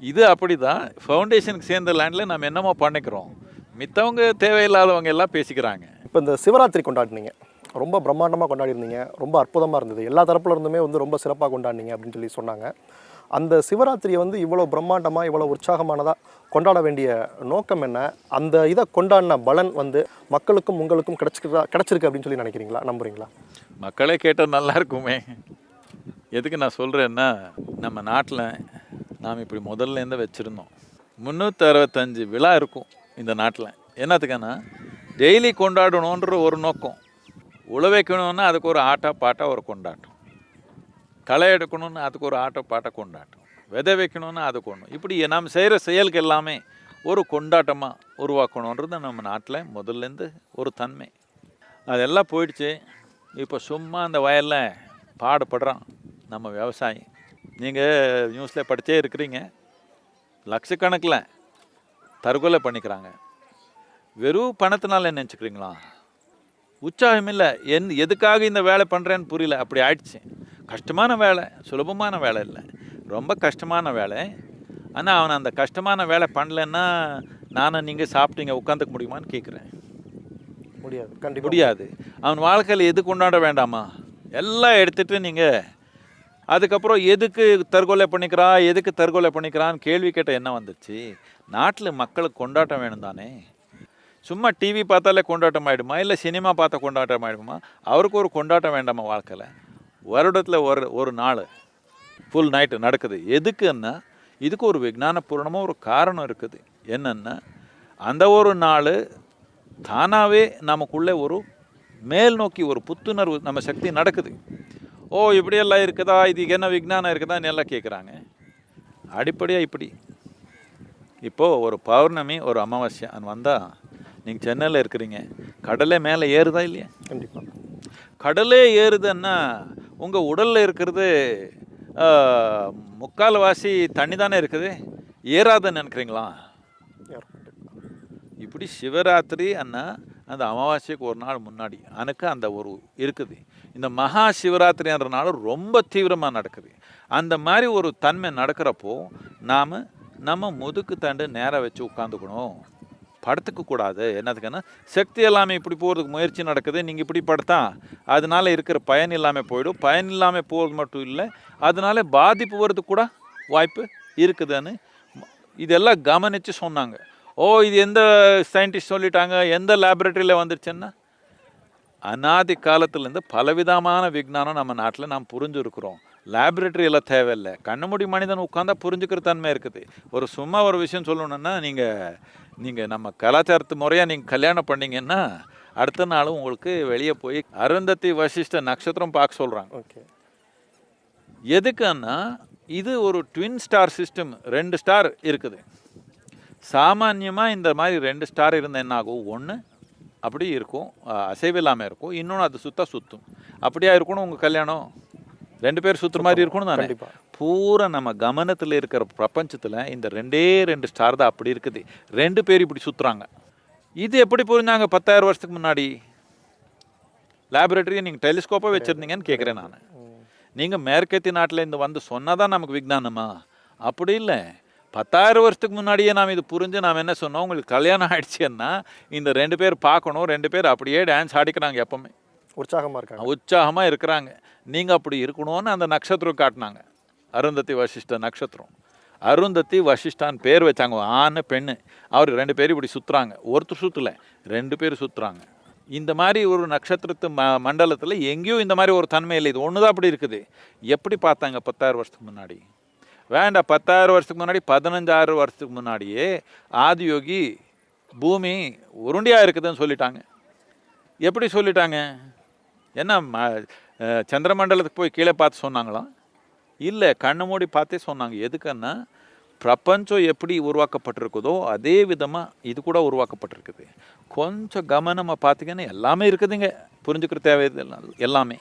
இது. அப்படி தான் ஃபவுண்டேஷனுக்கு சேர்ந்த லேண்டில் நம்ம என்னமோ பண்ணிக்கிறோம். மித்தவங்க தேவையில்லாதவங்க எல்லாம் பேசிக்கிறாங்க. இப்போ இந்த சிவராத்திரி கொண்டாடினீங்க, ரொம்ப பிரம்மாண்டமாக கொண்டாடிருந்தீங்க, ரொம்ப அற்புதமாக இருந்தது. எல்லா தரப்புல இருந்துமே வந்து ரொம்ப சிறப்பாக கொண்டாடினீங்க அப்படின்னு சொல்லி சொன்னாங்க. அந்த சிவராத்திரியை வந்து இவ்வளோ பிரம்மாண்டமாக இவ்வளோ உற்சாகமானதாக கொண்டாட வேண்டிய நோக்கம் என்ன? அந்த இதை கொண்டாடின பலன் வந்து மக்களுக்கும் உங்களுக்கும் கிடச்சிருக்கு அப்படின்னு சொல்லி நினைக்கிறீங்களா, நம்புறீங்களா? மக்களே கேட்டால் நல்லா இருக்குமே. எதுக்கு நான் சொல்கிறேன்னா, நம்ம நாட்டில் நாம் இப்படி முதல்லேருந்து வச்சுருந்தோம். 365 விழா இருக்கும் இந்த நாட்டில். என்னத்துக்குன்னா டெய்லி கொண்டாடணுன்ற ஒரு நோக்கம். உழவைக்கணும்னா அதுக்கு ஒரு ஆட்டா பாட்டா ஒரு கொண்டாட்டம், களை எடுக்கணும்னு அதுக்கு ஒரு ஆட்டோ பாட்டை கொண்டாட்டம், விதை வைக்கணும்னா அதுக்கு ஒன்று. இப்படி நாம் செய்கிற செயலுக்கு எல்லாமே ஒரு கொண்டாட்டமாக உருவாக்கணுன்றது நம்ம நாட்டில் முதல்லேருந்து ஒரு தன்மை. அதெல்லாம் போயிடுச்சு. இப்போ சும்மா அந்த வயலில் பாடுபடுறான் நம்ம விவசாயி. நீங்கள் நியூஸில் படித்தே இருக்கிறீங்க, லட்சக்கணக்கில் தற்கொலை பண்ணிக்கிறாங்க. வெறும் பணத்தினால நினச்சிக்கிறீங்களா? உற்சாகம் இல்லை. எதுக்காக இந்த வேலை பண்ணுறேன்னு புரியல. அப்படி ஆயிடுச்சு. கஷ்டமான வேலை, சுலபமான வேலை இல்லை, ரொம்ப கஷ்டமான வேலை. ஆனால் அவன் அந்த கஷ்டமான வேலை பண்ணலன்னா நானும் நீங்கள் சாப்பிட்டீங்க உட்காந்துக்க முடியுமான்னு கேட்குறேன். முடியாது, கண்டிப்பாக முடியாது. அவன் வாழ்க்கையில் எது கொண்டாட வேண்டாமா? எல்லாம் எடுத்துகிட்டு நீங்கள் அதுக்கப்புறம் எதுக்கு தற்கொலை பண்ணிக்கிறான்னு கேள்வி கேட்ட என்ன வந்துச்சு? நாட்டில் மக்களுக்கு கொண்டாட்டம் வேணும் தானே. சும்மா டிவி பார்த்தாலே கொண்டாட்டம் ஆகிடுமா? இல்லை சினிமா பார்த்தா கொண்டாட்டம் ஆகிடுமா? அவருக்கு ஒரு கொண்டாட்டம் வேண்டாமா வாழ்க்கையில்? வருடத்தில் ஒரு நாள் ஃபுல் நைட்டு நடக்குது. எதுக்குன்னா இதுக்கு ஒரு விஞ்ஞானபூர்ணமாக ஒரு காரணம் இருக்குது. என்னென்னா அந்த ஒரு நாள் தானாகவே நமக்குள்ளே ஒரு மேல் நோக்கி ஒரு புத்துணர்வு நம்ம சக்தி நடக்குது. ஓ இப்படியெல்லாம் இருக்குதா, இதுக்கு என்ன விஞ்ஞானம் இருக்குதான்னு எல்லாம் கேட்குறாங்க. அடிப்படையாக இப்படி இப்போது ஒரு பௌர்ணமி ஒரு அமாவாஸ்யை வந்தால், நீங்கள் சென்னையில் இருக்கிறீங்க, கடலே மேலே ஏறுதா இல்லையா? கண்டிப்பாக. கடலே ஏறுதுன்னா உங்கள் உடலில் இருக்கிறது முக்கால்வாசி தண்ணி தானே இருக்குது, ஏறாதுன்னு நினைக்கிறீங்களா? இப்படி சிவராத்திரி அண்ணா அந்த அமாவாசைக்கு ஒரு நாள் முன்னாடி எனக்கு அந்த ஒரு இருக்குது. இந்த மகா சிவராத்திரின்றனால ரொம்ப தீவிரமாக நடக்குது. அந்த மாதிரி ஒரு தன்மை நடக்கிறப்போ நாம் நம்ம முதுக்கு தண்டு நேராக வச்சு உட்காந்துக்கணும், படுத்துக்க கூடாது. என்னதுக்குன்னா சக்தி எல்லாமே இப்படி போகிறதுக்கு முயற்சி நடக்குது, நீங்கள் இப்படி படுத்தா அதனால இருக்கிற பயன் இல்லாமல் போயிடும். பயன் இல்லாமல் போகிறது மட்டும் இல்லை, அதனால பாதிப்பு வர்றதுக்கு கூட வாய்ப்பு இருக்குதுன்னு இதெல்லாம் கவனித்து சொன்னாங்க. இது எந்த சயின்டிஸ்ட் சொல்லிட்டாங்க, எந்த லேபரேட்டரியில் வந்துருச்சுன்னா, அநாதி காலத்துலேருந்து பலவிதமான விஞ்ஞானம் நம்ம நாட்டில் நாம் புரிஞ்சுருக்குறோம். லேபரேட்டரி எல்லாம் தேவையில்லை, கண்ணு மனிதன் உட்காந்தா புரிஞ்சுக்கிற தன்மை இருக்குது. சும்மா ஒரு விஷயம் சொல்லணுன்னா, நீங்கள் நம்ம கலாச்சாரத்து முறையாக நீங்கள் கல்யாணம் பண்ணிங்கன்னா அடுத்த நாளும் உங்களுக்கு வெளியே போய் அருந்ததி வசிஷ்ட நட்சத்திரம் பார்க்க சொல்கிறாங்க. ஓகே, எதுக்குன்னா இது ஒரு ட்வின் ஸ்டார் சிஸ்டம், 2 ஸ்டார் இருக்குது. சாமான்யமாக இந்த மாதிரி 2 ஸ்டார் இருந்தால் என்ன ஆகும், ஒன்று அப்படி இருக்கும் அசைவில்லாமல் இருக்கும், இன்னொன்று அது சுற்றும். அப்படியா இருக்கணும் உங்கள் கல்யாணம், 2 பேர் சுற்றுற மாதிரி இருக்கணும் தானே. பூரா நம்ம கவனத்தில் இருக்கிற பிரபஞ்சத்தில் இந்த 2 ஸ்டார் தான் அப்படி இருக்குது, 2 பேர் இப்படி சுற்றுறாங்க. இது எப்படி புரிஞ்சாங்க 10,000 வருஷத்துக்கு முன்னாடி? லேபரேட்டரியை நீங்கள் டெலிஸ்கோப்பாக வச்சுருந்தீங்கன்னு கேட்குறேன் நான். நீங்கள் மேற்கத்திய நாட்டில் இந்த வந்து சொன்னால் தான் நமக்கு விஞ்ஞானமா? அப்படி இல்லை, 10,000 வருஷத்துக்கு முன்னாடியே நாம் இது புரிஞ்சு நாம் என்ன சொன்னோம், உங்களுக்கு கல்யாணம் ஆகிடுச்சுன்னா இந்த 2 பேர் பார்க்கணும், 2 பேர் அப்படியே டான்ஸ் ஆடிக்கிறாங்க, எப்போவுமே உற்சாகமாக இருக்கிறாங்க. நீங்கள் அப்படி இருக்கணும்னு அந்த நட்சத்திரம் காட்டினாங்க, அருந்ததி வசிஷ்ட நட்சத்திரம். அருந்ததி வசிஷ்டான்னு பேர் வச்சாங்க, ஆண் பெண்ணு. அவர் 2 பேர் இப்படி சுற்றுறாங்க, ஒருத்தர் சுற்றலை, 2 பேர் சுற்றுறாங்க. இந்த மாதிரி ஒரு நட்சத்திரத்து மண்டலத்தில் எங்கேயும் இந்த மாதிரி ஒரு தன்மை இல்லை, இது ஒன்று தான் அப்படி இருக்குது. எப்படி பார்த்தாங்க 10,000 வருஷத்துக்கு முன்னாடி? வேண்டாம், 10,000 வருஷத்துக்கு முன்னாடி 15,000 வருஷத்துக்கு முன்னாடியே ஆதியோகி பூமி உருண்டியாக இருக்குதுன்னு சொல்லிட்டாங்க. எப்படி சொல்லிட்டாங்க? என்ன சந்திரமண்டலத்துக்கு போய் கீழே பார்த்து சொன்னாங்களா? இல்லை, கண்ணு மூடி பார்த்தே சொன்னாங்க. எதுக்குன்னா பிரபஞ்சம் எப்படி உருவாக்கப்பட்டிருக்குதோ அதே விதமாக இது கூட உருவாக்கப்பட்டிருக்குது. கொஞ்சம் கவனமாக பார்த்தீங்கன்னா எல்லாமே இருக்குதுங்க, புரிஞ்சுக்கிற தேவை எல்லாமே.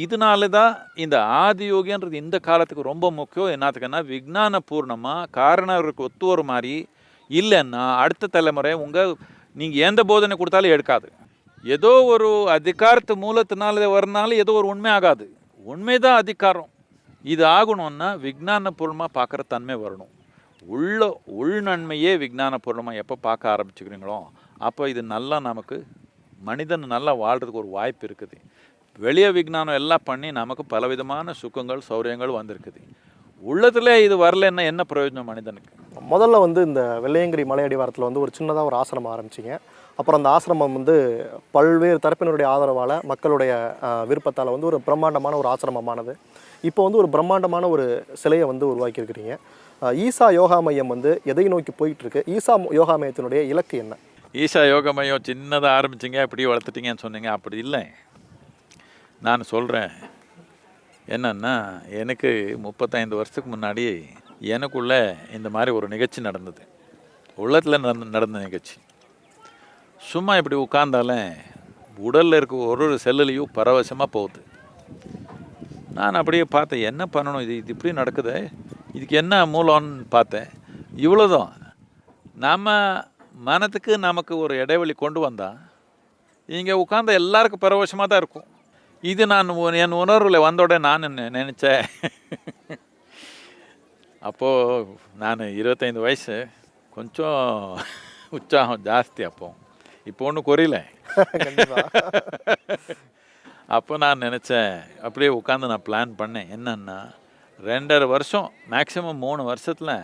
இதனால தான் இந்த ஆதியோகின்றது இந்த காலத்துக்கு ரொம்ப முக்கியம். என்னத்துக்குன்னா விஞ்ஞான பூர்ணமாக காரணருக்கு ஒத்து வர மாதிரி இல்லைன்னா அடுத்த தலைமுறை நீங்கள் எந்த போதனை கொடுத்தாலும் எடுக்காது. ஏதோ ஒரு அதிகாரத்து மூலத்தினால வரனால ஏதோ ஒரு உண்மை ஆகாது. உண்மைதான் அதிகாரம். இது ஆகணும்னா விஞ்ஞானபூர்வமாக பார்க்குற தன்மை வரணும். உள் நன்மையே விஞ்ஞானபூர்வமாக எப்போ பார்க்க ஆரம்பிச்சுக்கிறீங்களோ அப்போ இது நல்லா நமக்கு மனிதன் நல்லா வாழ்கிறதுக்கு ஒரு வாய்ப்பு இருக்குது. வெளியே விஞ்ஞானம் எல்லாம் பண்ணி நமக்கு பலவிதமான சுகங்கள் சௌரியங்கள் வந்திருக்குது. உள்ளத்துல இது வரலன்னா என்ன பிரயோஜனம் மனிதனுக்கு? முதல்ல இந்த வெள்ளையங்கிரி மலையடிவாரத்தில் ஒரு சின்னதாக ஒரு ஆசிரமம் ஆரம்பிச்சிங்க. அப்புறம் அந்த ஆசிரமம் பல்வேறு தரப்பினருடைய ஆதரவால் மக்களுடைய விருப்பத்தால் ஒரு பிரம்மாண்டமான ஒரு ஆசிரமமானது. இப்போ ஒரு பிரம்மாண்டமான ஒரு சிலையை உருவாக்கியிருக்கிறீங்க. ஈசா யோகா மையம் எதை நோக்கி போயிட்டுருக்கு? ஈசா யோகா மையத்தினுடைய இலக்கு என்ன? ஈசா யோகா மையம் சின்னதாக ஆரம்பிச்சிங்க, அப்படி வளர்த்துட்டீங்கன்னு சொன்னீங்க. அப்படி இல்லை, நான் சொல்கிறேன் என்னன்னா, எனக்கு 35 வருஷத்துக்கு முன்னாடி எனக்குள்ளே இந்த மாதிரி ஒரு நிகழ்ச்சி நடந்தது. உள்ளத்தில் நடந்த நிகழ்ச்சி. சும்மா இப்படி உட்கார்ந்தாலே உடலில் இருக்க ஒரு செல்லுலையும் பரவசமாக போகுது. நான் அப்படியே பார்த்தேன், என்ன பண்ணணும், இது இப்படி நடக்குது, இதுக்கு என்ன மூலம்னு பார்த்தேன். இவ்வளோதான். நம்ம மனத்துக்கு நமக்கு ஒரு இடைவெளி கொண்டு வந்தால் இங்கே உட்கார்ந்த எல்லாருக்கும் பரவசமாக தான் இருக்கும். இது நான் என் உணர்வில் வந்தோட நான் நினச்சேன். அப்போது நான் 25 வயசு, கொஞ்சம் உற்சாகம் ஜாஸ்தி. இப்போ ஒன்றும் குறையில. அப்போ நான் நினச்சேன், அப்படியே உட்காந்து நான் பிளான் பண்ணேன். என்னன்னா 2.5 வருஷம் மேக்ஸிமம் 3 வருஷத்தில்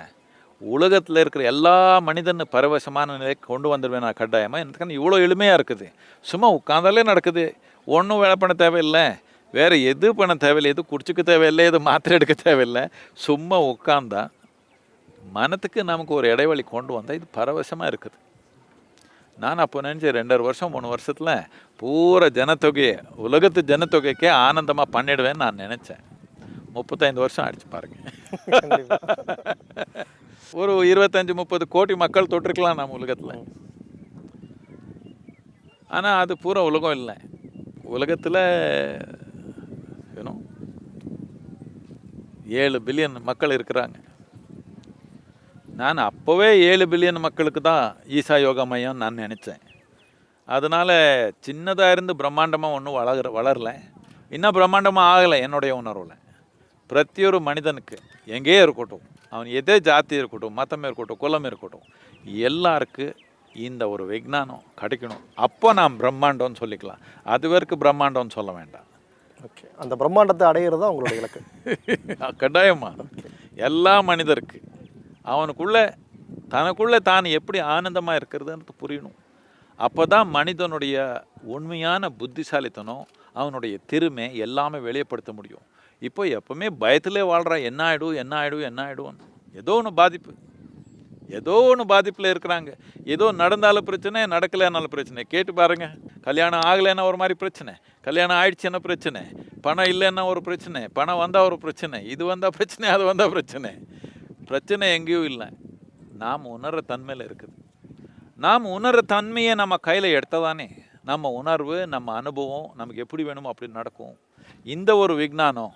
உலகத்தில் இருக்கிற எல்லா மனிதன் பரவசமான நிலைக்கு கொண்டு வந்துடுவேன் நான் கட்டாயமாக. எனக்கு இவ்வளோ எளிமையாக இருக்குது, சும்மா உட்காந்தாலே நடக்குது. ஒன்றும் வேலை பண்ண தேவையில்லை, வேறு எது பண்ண தேவையில்லை, எது குடிச்சிக்க தேவையில்லை, எது மாத்திரை எடுக்க தேவையில்லை. சும்மா உட்காந்தா மனத்துக்கு நமக்கு ஒரு இடைவெளி கொண்டு வந்தால் இது பரவசமாக இருக்குது. நான் அப்போ நினச்சேன் 2.5 வருஷம் 3 வருஷத்தில் பூரா ஜனத்தொகையை உலகத்து ஜனத்தொகைக்கே ஆனந்தமாக பண்ணிடுவேன்னு நான் நினச்சேன். 35 வருஷம் ஆயிடுச்சு பாருங்க. ஒரு 25-30 கோடி மக்கள் தொட்டிருக்கலாம் நம்ம உலகத்தில். ஆனால் அது பூரா உலகம் இல்லை. உலகத்தில் 7 பில்லியன் மக்கள் இருக்கிறாங்க. நான் அப்போவே 7 பில்லியன் மக்களுக்கு தான் ஈசா யோகா மையம் நான் நினச்சேன். அதனால் சின்னதாக இருந்து பிரம்மாண்டமாக ஒன்றும் வளரல, இன்னும் பிரம்மாண்டமாக ஆகலை. என்னுடைய உணர்வில் பிரத்தியொரு மனிதனுக்கு எங்கேயே இருக்கட்டும், அவன் எதே ஜாதி இருக்கட்டும், மதம் இருக்கட்டும், குலம் இருக்கட்டும், எல்லாருக்கு இந்த ஒரு விஞ்ஞானம் கிடைக்கணும். அப்போ நாம் பிரம்மாண்டம்னு சொல்லிக்கலாம். அது வரைக்கும் பிரம்மாண்டம்னு சொல்ல வேண்டாம். ஓகே, அந்த பிரம்மாண்டத்தை அடையிறது தான் உங்களுடைய இலக்கு. கட்டாயமா எல்லா மனிதருக்கு அவனுக்குள்ளே தனக்குள்ளே தான் எப்படி ஆனந்தமாக இருக்கிறதுன்றது புரியணும். அப்போ தான் மனிதனுடைய உண்மையான புத்திசாலித்தனம், அவனுடைய திறமை எல்லாமே வெளியப்படுத்த முடியும். இப்போ எப்பவுமே பயத்திலே வாழ்கிறா, என்ன ஆகிடும். ஏதோ ஒன்று பாதிப்பில் இருக்கிறாங்க. ஏதோ நடந்தாலும் பிரச்சனை, நடக்கலைனாலும் பிரச்சனை. கேட்டு பாருங்க, கல்யாணம் ஆகலைன்னா ஒரு மாதிரி பிரச்சனை, கல்யாணம் ஆயிடுச்சுன்னா பிரச்சனை, பணம் இல்லைன்னா ஒரு பிரச்சனை, பணம் வந்தால் ஒரு பிரச்சனை, இது வந்தால் பிரச்சனை, அது வந்தால் பிரச்சனை. பிரச்சனை எங்கேயும் இல்லை, நாம் உணர்கிற தன்மையில் இருக்குது. நாம் உணர்கிற தன்மையை நம்ம கையில் எடுத்ததானே நம்ம உணர்வு, நம்ம அனுபவம் நமக்கு எப்படி வேணுமோ அப்படி நடக்கும். இந்த ஒரு விஞ்ஞானம்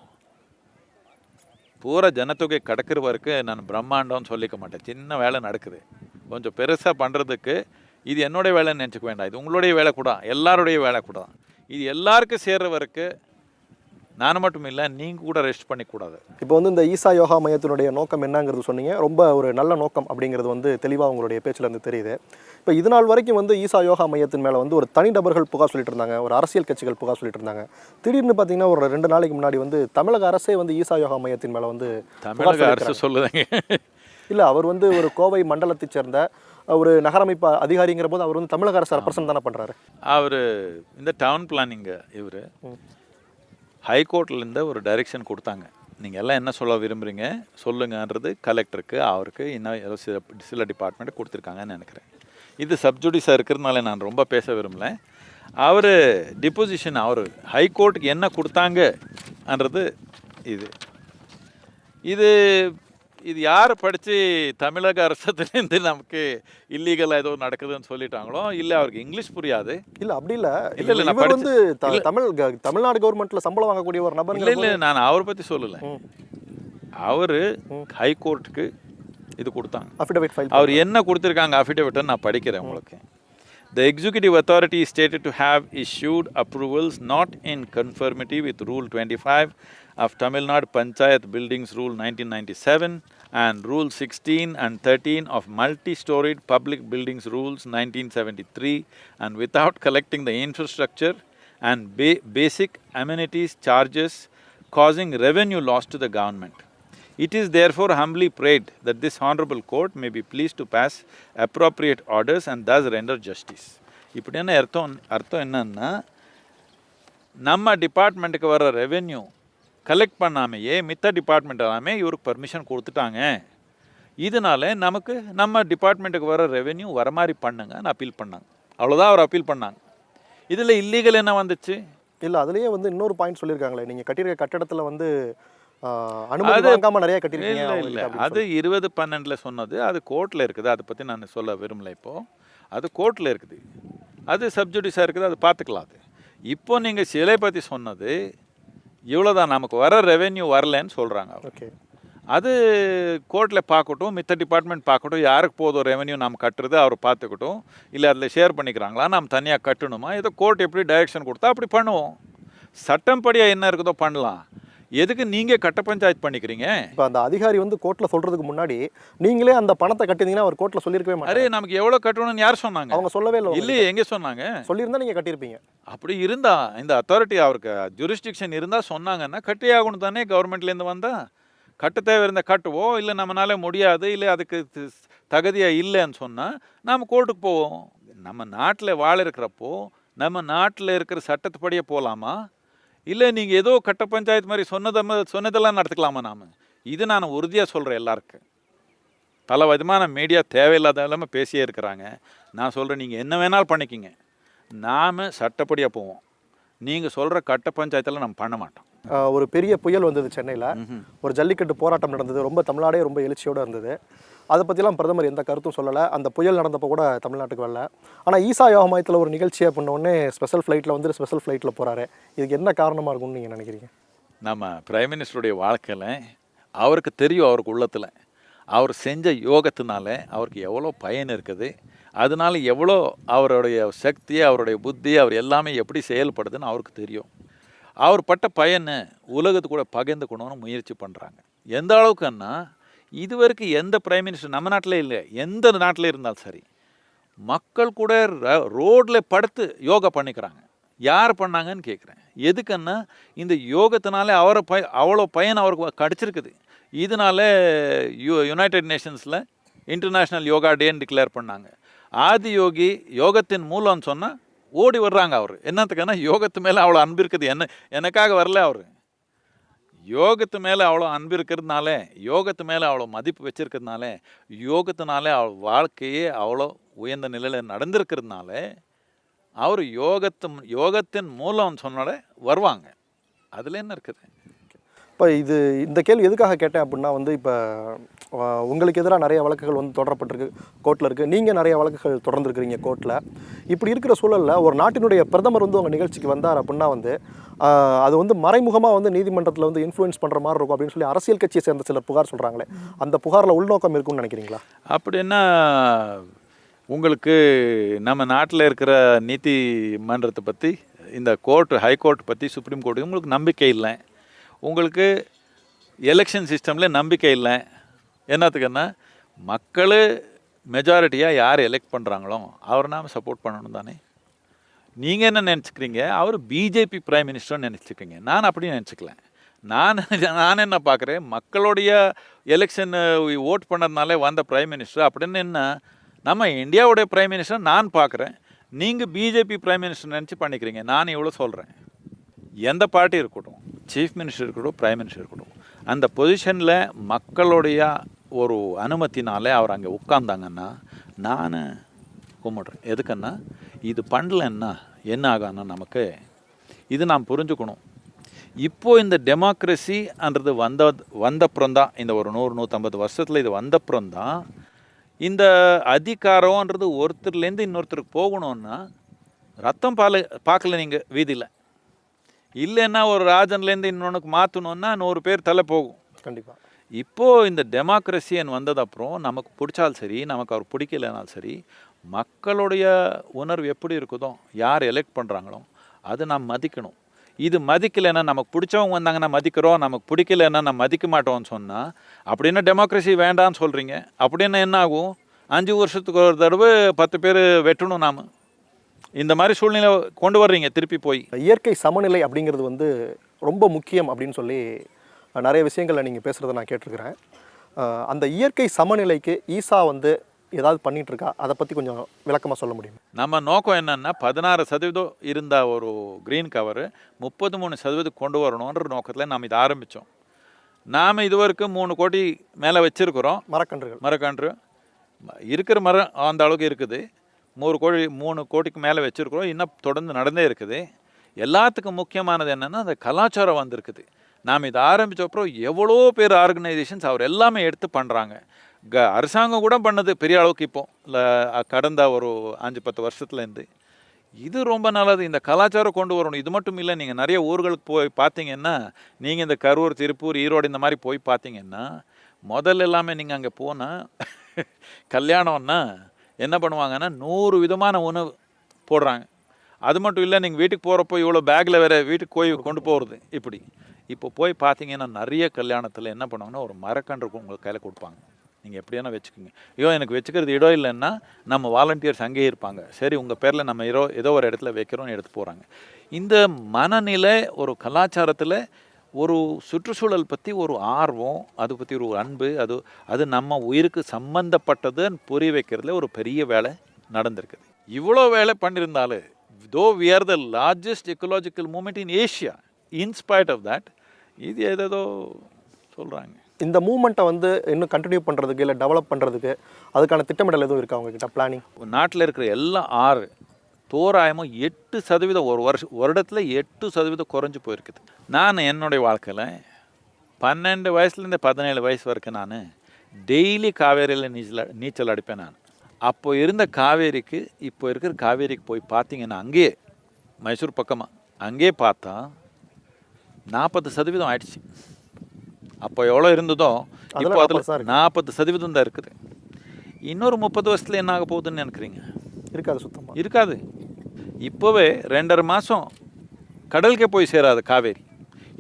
பூரா ஜனத்தொகை கடக்கிற வரைக்கும் நான் பிரம்மாண்டம்னு சொல்லிக்க மாட்டேன். சின்ன வேலை நடக்குது, கொஞ்சம் பெருசாக பண்ணுறதுக்கு இது என்னுடைய வேலைன்னு நினச்சிக்க வேண்டாம். இது உங்களுடைய வேலை கூட, எல்லாருடைய வேலை கூட. இது எல்லாருக்கும் சேர்ற வரைக்கும் நான் மட்டும் இல்லை, நீங்கள் கூட ரெஸ்ட் பண்ணிக்கூடாது. இப்போ வந்து இந்த ஈசா யோகா மையத்தினுடைய நோக்கம் என்னங்கிறது சொன்னீங்க. ரொம்ப ஒரு நல்ல நோக்கம் அப்படிங்கிறது வந்து தெளிவாக உங்களுடைய பேச்சில் இருந்து தெரியுது. இப்போ இது நாள் வரைக்கும் வந்து ஈசா யோகா மையத்தின் மேலே வந்து ஒரு தனிநபர்கள் புகார் சொல்லிட்டு இருந்தாங்க, ஒரு அரசியல் கட்சிகள் புகார் சொல்லிட்டு இருந்தாங்க. திடீர்னு பார்த்தீங்கன்னா ஒரு 2 நாளைக்கு முன்னாடி வந்து தமிழக அரசே வந்து ஈசா யோகா மையத்தின் மேலே வந்து தமிழக அரசு சொல்லுதாங்க. இல்லை, அவர் வந்து ஒரு கோவை மண்டலத்தை சேர்ந்த ஒரு நகரமைப்பு அதிகாரிங்கிற போது அவர் வந்து தமிழக அரசு ரெப்ரசன்ட் தானே பண்ணுறாரு. அவர் இந்த டவுன் பிளானிங்க இவர் ஹைகோர்ட்லேருந்து ஒரு டைரெக்ஷன் கொடுத்தாங்க. நீங்கள் எல்லாம் என்ன சொல்ல விரும்புகிறீங்க சொல்லுங்கன்றது கலெக்டருக்கு, அவருக்கு இன்னும் ஏதோ சில டிபார்ட்மெண்ட்டு கொடுத்துருக்காங்கன்னு நினைக்கிறேன். இது சப்ஜுடிஸாக இருக்கிறதுனால நான் ரொம்ப பேச விரும்பலை. அவர் டிப்போசிஷன், அவர் ஹைகோர்ட்டுக்கு என்ன கொடுத்தாங்கன்றது இது இது யார் படித்து தமிழக அரசுலேருந்து நமக்கு இல்லீகலாக ஏதோ நடக்குதுன்னு சொல்லிட்டாங்களோ, இல்லை அவருக்கு இங்கிலீஷ் புரியாது. இல்லை அப்படி இல்லை, இல்லை நான் வந்து தமிழ்நாடு கவர்மெண்ட்டில் சம்பளம் வாங்கக்கூடிய ஒரு நபர். இல்லை நான் அவரை பற்றி சொல்லலை. அவர் ஹைகோர்ட்டுக்கு இது கொடுத்தாங்க, அஃபிடவிட் ஃபைல். அவர் என்ன கொடுத்துருக்காங்க அஃபிடவிட்டை நான் படிக்கிறேன் உங்களுக்கு. The executive authority is stated to have issued approvals not in conformity with Rule 25 of Tamil Nadu Panchayat Buildings Rule 1997 and Rule 16 and 13 of Multi-Storied Public Buildings Rules 1973, and without collecting the infrastructure and basic amenities charges, causing revenue loss to the government. It is therefore humbly prayed that this honorable court may be pleased to pass appropriate orders and thus render justice. இப்படி என்ன அர்த்தம் என்னன்னா, நம்ம டிபார்ட்மெண்ட்டுக்கு வர revenue collect பண்ணாமையே மித்த department எல்லாமே இவருக்கு பர்மிஷன் கொடுத்துட்டாங்க. இதனால நமக்கு நம்ம டிபார்ட்மெண்ட்டுக்கு வர ரெவென்யூ வர மாதிரி பண்ணுங்கன்னு அப்பீல் பண்ணாங்க. அவ்வளோதான் அவர் அப்பீல் பண்ணாங்க. இதில் இல்லீகல் என்ன வந்துச்சு? இல்லை, அதுலேயே வந்து இன்னொரு பாயிண்ட் சொல்லியிருக்காங்களே, நீங்கள் கட்டியிருக்க கட்டடத்தில் வந்து அனுமதி வாங்காம நிறைய கட்டிருக்கீங்க. இல்லை, அது 2012 சொன்னது, அது கோர்ட்டில் இருக்குது. அதை பற்றி நான் சொல்ல விரும்பலை. இப்போது அது கோர்ட்டில் இருக்குது, அது சப்ஜுடிஸாக இருக்குது, அது பார்த்துக்கலாம். அது இப்போ நீங்கள் சிலை பற்றி சொன்னது இவ்வளோதான், நமக்கு வர ரெவென்யூ வரலன்னு சொல்கிறாங்க. ஓகே, அது கோர்ட்டில் பார்க்கட்டும், மித்த டிபார்ட்மெண்ட் பார்க்கட்டும், யாருக்கு போதும் ரெவென்யூ நம்ம கட்டுறது அவர் பார்த்துக்கட்டும். இல்லை அதில் ஷேர் பண்ணிக்கிறாங்களா, நம்ம தனியாக கட்டணுமா, ஏதோ கோர்ட் எப்படி டைரெக்ஷன் கொடுத்தா அப்படி பண்ணுவோம். சட்டம் படியாக என்ன இருக்குதோ பண்ணலாம். எதுக்கு நீங்கள் கட்ட பஞ்சாயத்து பண்ணிக்கிறீங்க? இப்போ அந்த அதிகாரி வந்து கோர்ட்டில் சொல்கிறதுக்கு முன்னாடி நீங்களே அந்த பணத்தை கட்டினீங்கன்னா அவர் கோர்ட்டில் சொல்லியிருக்கவே மாட்டாரு. அரே, நமக்கு எவ்வளோ கட்டணும்னு யார் சொன்னாங்க? அவங்க சொல்லவே இல்லை. இல்லையே, எங்கே சொன்னாங்க? சொல்லியிருந்தா நீங்கள் கட்டியிருப்பீங்க. அப்படி இருந்தா இந்த அத்தாரிட்டி அவருக்கு ஜூரிஸ்டிக்ஷன் இருந்தால் சொன்னாங்கன்னா கட்டி ஆகணும் தானே. கவர்மெண்ட்லேருந்து வந்தால் கட்ட தேவை இருந்தால் கட்டுவோம், இல்லை நம்மளால முடியாது, இல்லை அதுக்கு தகுதியாக இல்லைன்னு சொன்னால் நாம் கோர்ட்டுக்கு போவோம். நம்ம நாட்டில் வாழ இருக்கிறப்போ நம்ம நாட்டில் இருக்கிற சட்டத்துப்படியே போகலாமா? இல்லை நீங்கள் ஏதோ கட்ட பஞ்சாயத்து மாதிரி சொன்னதெல்லாம் நடத்துக்கலாமா? இது நான் உறுதியாக சொல்கிறேன். எல்லாருக்கும் பல விதமான மீடியா தேவையில்லாத இல்லாமல் பேசியே இருக்கிறாங்க. நான் சொல்கிறேன், நீங்கள் என்ன வேணாலும் பண்ணிக்கிங்க, நாம் சட்டப்படியாக போவோம். நீங்கள் சொல்கிற கட்ட பஞ்சாயத்தெல்லாம் நம்ம பண்ண மாட்டோம். ஒரு பெரிய புயல் வந்தது சென்னையில், ஒரு ஜல்லிக்கட்டு போராட்டம் நடந்தது, ரொம்ப தமிழ்நாடே ரொம்ப எழுச்சியோடு இருந்தது. அதை பற்றிலாம் பிரதமர் எந்த கருத்தும் சொல்லலை. அந்த புயல் நடந்தப்போ கூட தமிழ்நாட்டுக்கு வரல. ஆனால் ஈசா யோகா மையத்தில் ஒரு நிகழ்ச்சியை பண்ணோடனே ஸ்பெஷல் ஃப்ளைட்டில் வந்து ஸ்பெஷல் ஃப்ளைட்டில் போகிறாரு. இதுக்கு என்ன காரணமாக இருக்கும்னு நீங்கள் நினைக்கிறீங்க? நம்ம பிரைம் மினிஸ்டருடைய வாழ்க்கையில் அவருக்கு தெரியும், அவருக்கு உள்ளத்தில் அவர் செஞ்ச யோகத்தினால அவருக்கு எவ்வளோ பயன் இருக்குது, அதனால எவ்வளோ அவருடைய சக்தி, அவருடைய புத்தி, அவர் எல்லாமே எப்படி செயல்படுதுன்னு அவருக்கு தெரியும். அவர் பட்ட பயனை உலகத்து கூட பகிர்ந்துக்கணும்னு முயற்சி பண்ணுறாங்க. எந்த அளவுக்குன்னா, இதுவரைக்கும் எந்த பிரைம் மினிஸ்டர் நம்ம நாட்டிலே இல்லை, எந்த நாட்டில் இருந்தாலும் சரி, மக்கள் கூட ரோட்டில் படுத்து யோகா பண்ணிக்கிறாங்க. யார் பண்ணாங்கன்னு கேட்குறேன். எதுக்குன்னா, இந்த யோகத்தினாலே அவ்வளோ பயன் அவருக்கு கிடச்சிருக்குது. இதனால யுனைடெட் நேஷன்ஸில் இன்டர்நேஷ்னல் யோகா டேன்னு டிக்ளேர் பண்ணாங்க. ஆதி யோகி யோகத்தின் மூலம்னு சொன்னால் ஓடி வர்றாங்க. அவர் என்னத்துக்குன்னா, யோகத்து மேலே அவ்வளோ அன்பு இருக்குது. எனக்காக வரல அவர். யோகத்து மேலே அவ்வளோ அன்பு இருக்கிறதுனால, யோகத்து மேலே அவ்வளோ மதிப்பு வச்சுருக்கிறதுனால, யோகத்தினாலே அவர் வாழ்க்கையே அவ்வளோ உயர்ந்த நிலையில் நடந்திருக்கிறதுனால, அவர் யோகத்தின் மூலம் சொன்னால வருவாங்க. அதில் என்ன இருக்குது? இப்போ இந்த கேள்வி எதுக்காக கேட்டேன் அப்படின்னா வந்து, இப்போ உங்களுக்கு எதிராக நிறைய வழக்குகள் வந்து தொடரப்பட்டிருக்கு, கோர்ட்டில் இருக்குது. நீங்கள் நிறைய வழக்குகள் தொடர்ந்துருக்கிறீங்க கோர்ட்டில். இப்படி இருக்கிற சூழலில் ஒரு நாட்டினுடைய பிரதமர் வந்து உங்கள் நிகழ்ச்சிக்கு வந்தார் அப்படின்னா வந்து, அது வந்து மறைமுகமாக வந்து நீதிமன்றத்தில் வந்து இன்ஃப்ளூயன்ஸ் பண்ணுற மாதிரி இருக்கும் அப்படின்னு சொல்லி அரசியல் கட்சியை சேர்ந்த சிலர் புகார் சொல்கிறாங்களே, அந்த புகாரில் உள்நோக்கம் இருக்குன்னு நினைக்கிறீங்களா? அப்படின்னா உங்களுக்கு நம்ம நாட்டில் இருக்கிற நீதிமன்றத்தை பற்றி, இந்த ஹைகோர்ட் பற்றி, சுப்ரீம் கோர்ட்டு உங்களுக்கு நம்பிக்கை இல்லை. உங்களுக்கு எலெக்ஷன் சிஸ்டமில் நம்பிக்கை இல்லை. என்னத்துக்குன்னா, மக்கள் மெஜாரிட்டியாக யார் எலெக்ட் பண்ணுறாங்களோ அவர் நாம் சப்போர்ட் பண்ணணும் தானே. நீங்கள் என்ன நினச்சிக்கிறீங்க, அவர் பிஜேபி பிரைம் மினிஸ்டர்னு நினச்சிக்கிறீங்க. நான் அப்படி நினச்சிக்கல. நான் என்ன பார்க்குறேன், மக்களுடைய எலெக்ஷன் ஓட் பண்ணதுனால வந்த பிரைம் மினிஸ்டர் அப்படின்னு என்ன, நம்ம இந்தியாவுடைய பிரைம் மினிஸ்டர் நான் பார்க்குறேன். நீங்கள் பிஜேபி பிரைம் மினிஸ்டர் நினச்சி பண்ணிக்கிறீங்க. நான் இவ்வளோ சொல்கிறேன். எந்த பார்ட்டி இருக்கட்டும், சீஃப் மினிஸ்டர் இருக்கட்டும், பிரைம் மினிஸ்டர் இருக்கட்டும், அந்த பொசிஷனில் மக்களுடைய ஒரு அனுமதினாலே அவர் அங்கே உட்கார்ந்தாங்கன்னா நான் கும்பிட்றேன். எதுக்குன்னா, இது பண்ணலன்னா என்ன ஆகும்னா, நமக்கு இது நாம் புரிஞ்சுக்கணும். இப்போது இந்த டெமோக்ரஸின்றது வந்தப்புறம் தான், இந்த ஒரு 100-150 வருஷத்தில் இது வந்தப்புறம் தான் இந்த அதிகாரம்ன்றது ஒருத்தர்லேருந்து இன்னொருத்தருக்கு போகணுன்னா ரத்தம் பார்க்கல நீங்கள் வீதியில். இல்லைன்னா ஒரு ராஜன்லேருந்து இன்னொன்றுக்கு மாற்றணுன்னா 100 பேர் தலை போகும். கண்டிப்பாக. இப்போது இந்த டெமோக்ரஸின்னு வந்ததப்புறம் நமக்கு பிடிச்சாலும் சரி, நமக்கு அவர் பிடிக்கலைனாலும் சரி, மக்களுடைய உணர்வு எப்படி இருக்குதோ, யார் எலெக்ட் பண்ணுறாங்களோ அதை நாம் மதிக்கணும். இது மதிக்கலைன்னா, நமக்கு பிடிச்சவங்க வந்தாங்கன்னா மதிக்கிறோம், நமக்கு பிடிக்கலைன்னா நம்ம மதிக்க மாட்டோம்னு சொன்னால், அப்படின்னா டெமோக்ரஸி வேண்டான்னு சொல்கிறீங்க. அப்படின்னா என்ன ஆகும், 5 வருஷத்துக்கு ஒரு தடவை 10 பேர் வெட்டணும். நாம் இந்த மாதிரி சூழ்நிலை கொண்டு வர்றீங்க திருப்பி போய். இயற்கை சமநிலை அப்படிங்கிறது வந்து ரொம்ப முக்கியம் அப்படின்னு சொல்லி நிறைய விஷயங்களில் நீங்கள் பேசுகிறத நான் கேட்டிருக்கிறேன். அந்த இயற்கை சமநிலைக்கு ஈசா வந்து ஏதாவது பண்ணிகிட்ருக்கா, அதை பற்றி கொஞ்சம் விளக்கமாக சொல்ல முடியும்? நம்ம நோக்கம் என்னென்னா, 16% இருந்த ஒரு க்ரீன் கவரு 33% கொண்டு வரணுன்ற நோக்கத்தில் நாம் இதை ஆரம்பித்தோம். நாம் இதுவரைக்கும் 3 கோடி மேலே வச்சுருக்கிறோம். மரக்கன்று இருக்கிற மரம் அந்த அளவுக்கு இருக்குது. 3 கோடிக்கு மேலே வச்சுருக்கிறோம். இன்னும் தொடர்ந்து நடந்தே இருக்குது. எல்லாத்துக்கும் முக்கியமானது என்னென்னா, அந்த கலாச்சாரம் வந்திருக்குது. நாம் இதை ஆரம்பித்தப்பறம் எவ்வளோ பேர் ஆர்கனைசேஷன்ஸ் அவர் எல்லாமே எடுத்து பண்ணுறாங்க. அரசாங்கம் கூட பண்ணது பெரிய அளவுக்கு. இப்போது கடந்த ஒரு 5-10 வருஷத்துலேருந்து இது ரொம்ப நல்லது. இந்த கலாச்சாரம் கொண்டு வரணும். இது மட்டும் இல்லை, நீங்கள் நிறைய ஊர்களுக்கு போய் பார்த்தீங்கன்னா, நீங்கள் இந்த கரூர், திருப்பூர், ஈரோடு இந்த மாதிரி போய் பார்த்தீங்கன்னா, முதல்ல எல்லாமே நீங்கள் அங்கே போனால் கல்யாணம்னா என்ன பண்ணுவாங்கன்னா, 100 விதமான உணவு போடுறாங்க. அது மட்டும் இல்லை, நீங்கள் வீட்டுக்கு போகிறப்போ இவ்வளோ பேக்கில் வேறு வீட்டுக்கு போய் கொண்டு போகிறது. இப்போ போய் பார்த்தீங்கன்னா நிறைய கல்யாணத்தில் என்ன பண்ணுவாங்கன்னா, ஒரு மரக்கன்று உங்களுக்கு கையில் கொடுப்பாங்க. நீங்கள் எப்படியான வச்சுக்கோங்க. எனக்கு வச்சுக்கிறது இடம் இல்லைன்னா நம்ம வாலண்டியர்ஸ் அங்கேயே இருப்பாங்க. சரி, உங்கள் பேரில் நம்ம ஏதோ ஒரு இடத்துல வைக்கிறோன்னு எடுத்து போகிறாங்க. இந்த மனநிலை ஒரு கலாச்சாரத்தில் ஒரு சுற்றுச்சூழல் பற்றி ஒரு ஆர்வம், அதை பற்றி ஒரு அன்பு, அது நம்ம உயிருக்கு சம்பந்தப்பட்டதுன்னு புரிய வைக்கிறதுல ஒரு பெரிய வேலை நடந்திருக்குது. இவ்வளோ வேலை பண்ணியிருந்தாலும், though we are the largest ecological moment in Asia, in spite of that இது ஏதோ சொல்கிறாங்க. இந்த மூமெண்ட்டை வந்து இன்னும் கண்டினியூ பண்ணுறதுக்கு இல்லை டெவலப் பண்ணுறதுக்கு அதுக்கான திட்டமிடல் எதுவும் இருக்கா உங்ககிட்ட, பிளானிங்? நாட்டில் இருக்கிற எல்லா தோராயமும் 8% ஒரு வருடத்தில் 8% குறைஞ்சி போயிருக்குது. நான் என்னுடைய வாழ்க்கையில் 12 வயசுலேருந்து 17 வயசு வரைக்கும் நான் டெய்லி காவேரியில் நீச்சல் அடிப்பேன். நான் அப்போ இருந்த காவேரிக்கு இப்போ இருக்கிற காவேரிக்கு போய் பார்த்தீங்கன்னா, அங்கேயே மைசூர் பக்கமாக அங்கேயே பார்த்தா 40% ஆயிடுச்சு. அப்போ எவ்வளோ இருந்ததோ இப்போ அதில் 40% இருக்கு. 40% தான் இருக்குது. இன்னொரு 30 வருஷத்துல என்ன ஆக போகுதுன்னு நினைக்கிறீங்க? இருக்காது சுத்தமாக. இருக்காது. இப்போவே 2.5 மாதம் கடலுக்கே போய் சேராது காவேரி.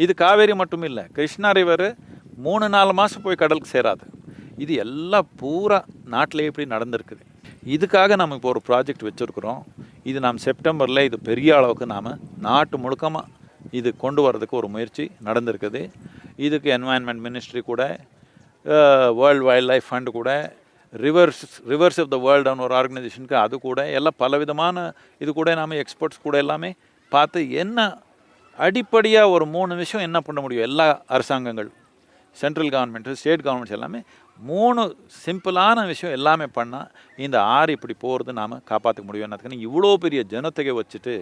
இது காவேரி மட்டும் இல்லை, கிருஷ்ணா ரிவர் 3-4 மாதம் போய் கடலுக்கு சேராது. இது எல்லாம் பூரா நாட்டிலே இப்படி நடந்திருக்குது. இதுக்காக நம்ம இப்போ ஒரு ப்ராஜெக்ட் வச்சுருக்குறோம். இது நாம் செப்டம்பரில் இது பெரிய அளவுக்கு நாம் நாட்டு முழுக்கமாக இது கொண்டு வரதுக்கு ஒரு முயற்சி நடந்திருக்குது. இதுக்கு என்வாயன்மெண்ட் மினிஸ்ட்ரி கூட, வேர்ல்டு வைல்ட் லைஃப் ஃபண்டு கூட, ரிவர்ஸ் ஆஃப் த வேர்ல்டுன்னு ஒரு ஆர்கனைசேஷனுக்கு அது கூட எல்லாம் பலவிதமான இது கூட நாம் எக்ஸ்பர்ட்ஸ் கூட எல்லாமே பார்த்து என்ன அடிப்படையாக ஒரு 3 விஷயம் என்ன பண்ண முடியும். எல்லா அரசாங்கங்கள், சென்ட்ரல் கவர்மெண்ட்டு, ஸ்டேட் கவர்மெண்ட்ஸ் எல்லாமே 3 சிம்பிளான விஷயம் எல்லாமே பண்ணால் இந்த ஆறு இப்படி போகிறது நாம் காப்பாற்ற முடியும். என்னத்துக்குன்னு இவ்வளோ பெரிய ஜனத்தொகை வச்சுட்டு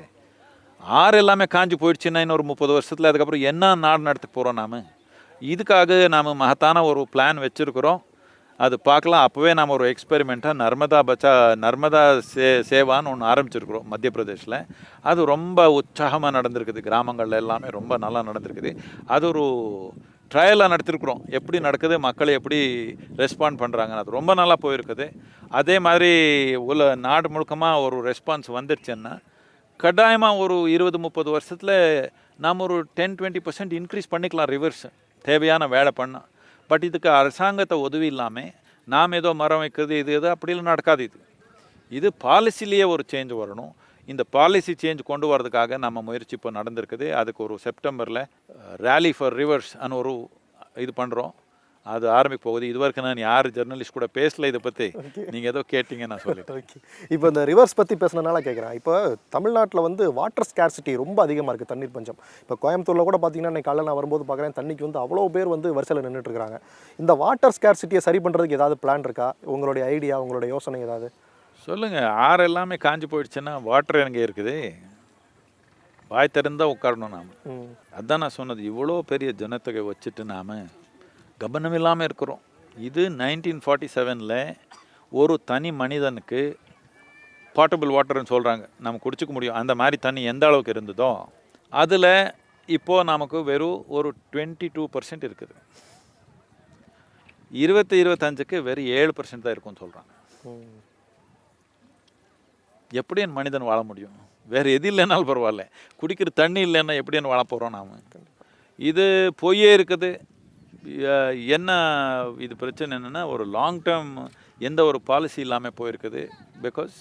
ஆறு எல்லாமே காஞ்சி போயிடுச்சுன்னா இன்னொரு 30 வருஷத்தில் அதுக்கப்புறம் என்ன நாடு நடத்த போகிறோம் நாம். இதுக்காக நாம் மகத்தான ஒரு பிளான் வச்சுருக்குறோம். அது பார்க்கலாம். அப்போவே நாம் ஒரு எக்ஸ்பெரிமெண்ட்டாக நர்மதா சேவான்னு ஒன்று ஆரம்பிச்சிருக்கிறோம் மத்திய பிரதேஷில். அது ரொம்ப உற்சாகமாக நடந்திருக்குது. கிராமங்களில் எல்லாமே ரொம்ப நல்லா நடந்திருக்குது. அது ஒரு ட்ரையலாக நடத்திருக்கிறோம். எப்படி நடக்குது, மக்கள் எப்படி ரெஸ்பாண்ட் பண்ணுறாங்க, அது ரொம்ப நல்லா போயிருக்குது. அதே மாதிரி நாடு முழுக்கமாக ஒரு ரெஸ்பான்ஸ் வந்துடுச்சுன்னா கட்டாயமாக ஒரு 20-30 வருஷத்தில் நாம் ஒரு 10-20% இன்க்ரீஸ் பண்ணிக்கலாம் ரிவர்ஸ் தேவையான வேலை பண்ணால். பட் இதுக்கு அரசாங்கத்தை உதவி இல்லாமல் நாம் ஏதோ மரம் வைக்கிறது இது அப்படிலாம் நடக்காது. இது பாலிசிலேயே ஒரு சேஞ்ச் வரணும். இந்த பாலிசி சேஞ்ச் கொண்டு வரதுக்காக நம்ம முயற்சி இப்போ நடந்திருக்குது. அதுக்கு ஒரு செப்டம்பரில் ரேலி ஃபார் ரிவர்ஸ் அன்னு ஒரு இது பண்ணுறோம். அது ஆரம்பிக்க போகுது. இது வரைக்கும் நான் யார் ஜெர்னலிஸ்ட் கூட பேசல இதை பற்றி. நீங்கள் ஏதோ கேட்டிங்க, நான் சொல்லிட்டேன். ஓகே, இப்போ இந்த ரிவர்ஸ் பற்றி பேசுனதுனால கேட்குறேன். இப்போ தமிழ்நாட்டில் வந்து வாட்டர் ஸ்கேர்சிட்டி ரொம்ப அதிகமாக இருக்குது, தண்ணீர் பஞ்சம். இப்போ கோயம்புத்தூரில் கூட பார்த்தீங்கன்னா இன்னைக்கு காலையில் நான் வரும்போது பார்க்குறேன் தண்ணிக்கு வந்து அவ்வளோ பேர் வந்து வரிசையில் நின்றுட்டுருக்காங்க. இந்த வாட்டர் ஸ்கேர்சிட்டியை சரி பண்ணுறதுக்கு ஏதாவது பிளான் இருக்கா? உங்களுடைய ஐடியா, உங்களுடைய யோசனை ஏதாவது சொல்லுங்கள். ஆறு எல்லாமே காஞ்சி போயிடுச்சுன்னா வாட்டர் எங்கே இருக்குது? வாய் திறந்தால் உட்காரணும் நாம். அதுதான் நான் சொன்னது. இவ்வளோ பெரிய ஜனத்தொகை வச்சுட்டு நாம் கவனம் இல்லாமல் இருக்கிறோம். இது 1947 ஒரு தனி மனிதனுக்கு பாட்டபிள் வாட்டர்னு சொல்கிறாங்க, நம்ம குடிச்சிக்க முடியும். அந்த மாதிரி தண்ணி எந்த அளவுக்கு இருந்ததோ அதில் இப்போது நமக்கு வெறும் ஒரு 22% இருக்குது. 2025க்கு வெறும் 7% தான் இருக்கும்னு சொல்கிறாங்க. எப்படி என் மனிதன் வாழ முடியும்? வேறு எது இல்லைனாலும் பரவாயில்ல, குடிக்கிற தண்ணி இல்லைன்னா எப்படி வாழ போகிறோம் நாம்? இது பொய்யே இருக்குது. என்ன இது பிரச்சனை என்னென்னா ஒரு லாங் டேர்ம் எந்த ஒரு பாலிசி இல்லாமல் போயிருக்குது. பிகாஸ்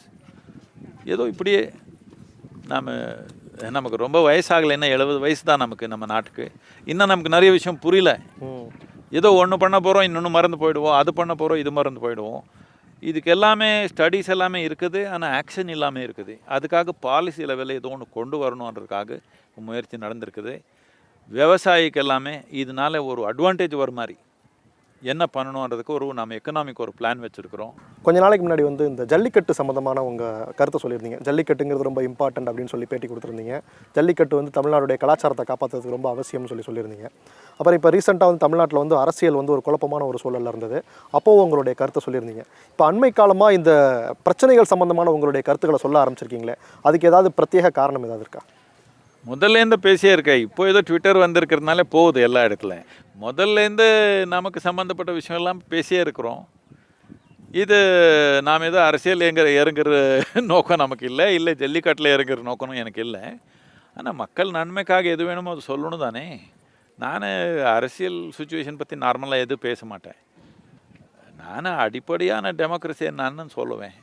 ஏதோ இப்படியே நமக்கு ரொம்ப வயசாகலை, என்ன 70 வயசு தான் நமக்கு. நம்ம நாட்டுக்கு இன்னும் நமக்கு நிறைய விஷயம் புரியல. ஏதோ ஒன்று பண்ண போகிறோம், இன்னொன்று மறந்து போயிடுவோம், அது பண்ண போகிறோம், இது மறந்து போயிடுவோம். இதுக்கு எல்லாமே ஸ்டடீஸ் எல்லாமே இருக்குது, ஆனால் ஆக்ஷன் இல்லாமல் இருக்குது. அதுக்காக பாலிசி லெவலில் ஏதோ ஒன்று கொண்டு வரணுன்றதுக்காக முயற்சி நடந்திருக்குது. விவசாயிக்கு எல்லாமே இதனால ஒரு அட்வான்டேஜ் வர மாதிரி என்ன பண்ணணுன்றதுக்கு நம்ம எக்கனாமிக் ஒரு பிளான் வச்சுருக்கிறோம். கொஞ்ச நாளைக்கு முன்னாடி வந்து இந்த ஜல்லிக்கட்டு சம்மந்தமான உங்கள் கருத்தை சொல்லியிருந்தீங்க. ஜல்லிக்கட்டுங்கிறது ரொம்ப இம்பார்ட்டன்ட் அப்படின்னு சொல்லி பேட்டி கொடுத்துருந்தீங்க. ஜல்லிக்கட்டு வந்து தமிழ்நாடுடைய கலாச்சாரத்தை காப்பாற்றுறதுக்கு ரொம்ப அவசியம்னு சொல்லியிருந்தீங்க. அப்புறம் இப்போ ரீசெண்டாக வந்து தமிழ்நாட்டில் வந்து அரசியல் வந்து ஒரு குழப்பமான ஒரு சூழலில் இருந்தது. அப்போது உங்களுடைய கருத்தை சொல்லியிருந்தீங்க. இப்போ அண்மை காலமாக இந்த பிரச்சனைகள் சம்மந்தமான உங்களுடைய கருத்துக்களை சொல்ல ஆரம்பிச்சிருக்கீங்களே, அதுக்கு ஏதாவது பிரத்யேக காரணம் ஏதாவது இருக்கா? முதல்லேருந்து பேசியே இருக்கேன். இப்போ ஏதோ ட்விட்டர் வந்திருக்கிறதுனால போகுது எல்லா இடத்துல. முதல்லேருந்து நமக்கு சம்மந்தப்பட்ட விஷயம் எல்லாம் பேசியே இருக்கிறோம். இது நாம் ஏதோ அரசியல் இறங்குற நோக்கம் நமக்கு இல்லை ஜல்லிக்கட்டில் இறங்குற நோக்கமும் எனக்கு இல்லை. ஆனால் மக்கள் நன்மைக்காக எது வேணுமோ அது சொல்லணும் தானே. நான் அரசியல் சுச்சுவேஷன் பற்றி நார்மலாக எதுவும் பேச மாட்டேன். நான் அடிப்படையான டெமோக்ரஸி என்னன்னு சொல்லுவேன்.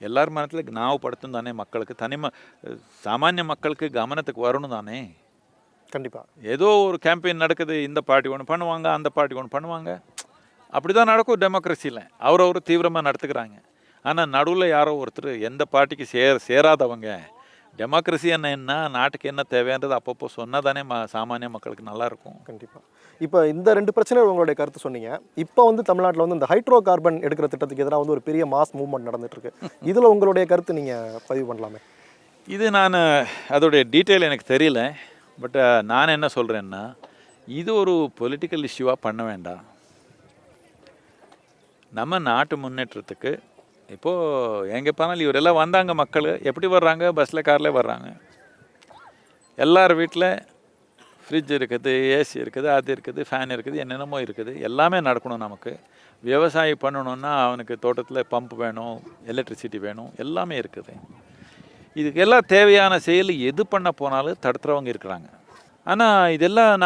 எல்லார் மனத்தில் ஞாபகப்படுத்தும் தானே மக்களுக்கு, சாமானிய மக்களுக்கு கவனத்துக்கு வரணும் தானே. கண்டிப்பாக ஏதோ ஒரு கேம்பெயின் நடக்குது, இந்த பார்ட்டி ஒன்று பண்ணுவாங்க, அந்த பார்ட்டி ஒன்று பண்ணுவாங்க, அப்படி தான் நடக்கும் டெமோக்ரஸியில். அவரவர் தீவிரமாக நடத்துக்கிறாங்க. ஆனால் நடுவில் யாரோ ஒருத்தர் எந்த பார்ட்டிக்கு சேராதவங்க டெமோக்ரஸி என்ன நாட்டுக்கு என்ன தேவைன்றது அப்பப்போ சொன்னால் தானே சாமானிய மக்களுக்கு நல்லாயிருக்கும். கண்டிப்பாக. இப்போ இந்த 2 பிரச்சனை உங்களுடைய கருத்து சொன்னீங்க. இப்போ வந்து தமிழ்நாட்டில் வந்து இந்த ஹைட்ரோ கார்பன் எடுக்கிற திட்டத்துக்கு எதிராக வந்து ஒரு பெரிய மாஸ் மூவ்மெண்ட் நடந்துட்டுருக்கு. இதில் உங்களுடைய கருத்து நீங்கள் பதிவு பண்ணலாமே. இது நான் அதோடைய டீட்டெயில் எனக்கு தெரியல. பட் நான் என்ன சொல்கிறேன்னா, இது ஒரு பொலிட்டிக்கல் இஷ்யூவாக பண்ண வேண்டாம். நம்ம நாட்டு முன்னேற்றத்துக்கு இப்போது எங்கே போனாலும் இவரெல்லாம் வந்தாங்க. மக்கள் எப்படி வர்றாங்க? பஸ்ஸில், காரில் வர்றாங்க. எல்லார் வீட்டில் ஃப்ரிட்ஜ் இருக்குது, ஏசி இருக்குது, அது இருக்குது, ஃபேன் இருக்குது, என்னென்னமோ இருக்குது. எல்லாமே நடக்கணும் நமக்கு. விவசாயம் பண்ணணுன்னா அவனுக்கு தோட்டத்தில் பம்ப் வேணும், எலக்ட்ரிசிட்டி வேணும், எல்லாமே இருக்குது. இதுக்கெல்லாம் தேவையான செயல் எது பண்ண போனாலும் தடுத்துறவங்க இருக்கிறாங்க. ஆனால் இதெல்லாம்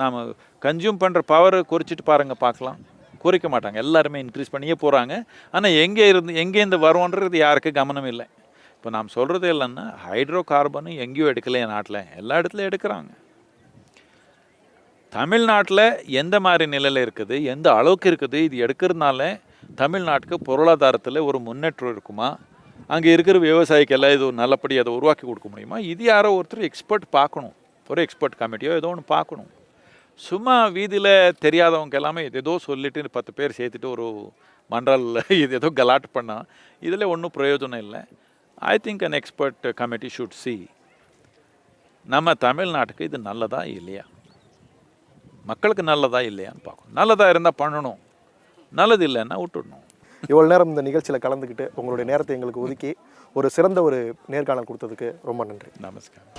நாம் கன்சியூம் பண்ணுற பவரை குறைச்சிட்டு பாருங்கள் பார்க்கலாம். குறைக்க மாட்டாங்க, எல்லாருமே இன்க்ரீஸ் பண்ணியே போகிறாங்க. ஆனால் எங்கேருந்து வருவோன்றது யாருக்கு கவனம் இல்லை. இப்போ நாம் சொல்கிறது இல்லைன்னா ஹைட்ரோ கார்பனும் எங்கேயும் எடுக்கலையே நாட்டில், எல்லா இடத்துலையும் எடுக்கிறாங்க. தமிழ்நாட்டில் எந்த மாதிரி நிலையில் இருக்குது, எந்த அளவுக்கு இருக்குது, இது எடுக்கிறதுனால தமிழ்நாட்டுக்கு பொருளாதாரத்தில் ஒரு முன்னேற்றம் இருக்குமா, அங்கே இருக்கிற விவசாயிக்கெல்லாம் இது நல்லபடி அதை உருவாக்கி கொடுக்க முடியுமா, இது யாரோ ஒருத்தர் எக்ஸ்பர்ட் பார்க்கணும். ஒரு எக்ஸ்பர்ட் கமிட்டியோ ஏதோ ஒன்று பார்க்கணும். சும்மா வீதியில் தெரியாதவங்க எல்லாமே ஏதோ சொல்லிட்டு 10 பேர் சேர்த்துட்டு ஒரு மண்டலில் இது ஏதோ கலாட் பண்ணால் இதில் ஒன்றும் பிரயோஜனம் இல்லை. I think an expert committee should see நம்ம தமிழ்நாட்டுக்கு இது நல்லதா இல்லையா, மக்களுக்கு நல்லதா இல்லையான்னு பார்க்கணும். நல்லதாக இருந்தால் பண்ணணும், நல்லது இல்லைன்னா விட்டுடணும். இவ்வளோ நேரம் இந்த நிகழ்ச்சியில் கலந்துக்கிட்டு உங்களுடைய நேரத்தை எங்களுக்கு ஒதுக்கி ஒரு சிறந்த ஒரு நேர்காணல் கொடுத்ததுக்கு ரொம்ப நன்றி. நமஸ்காரம்.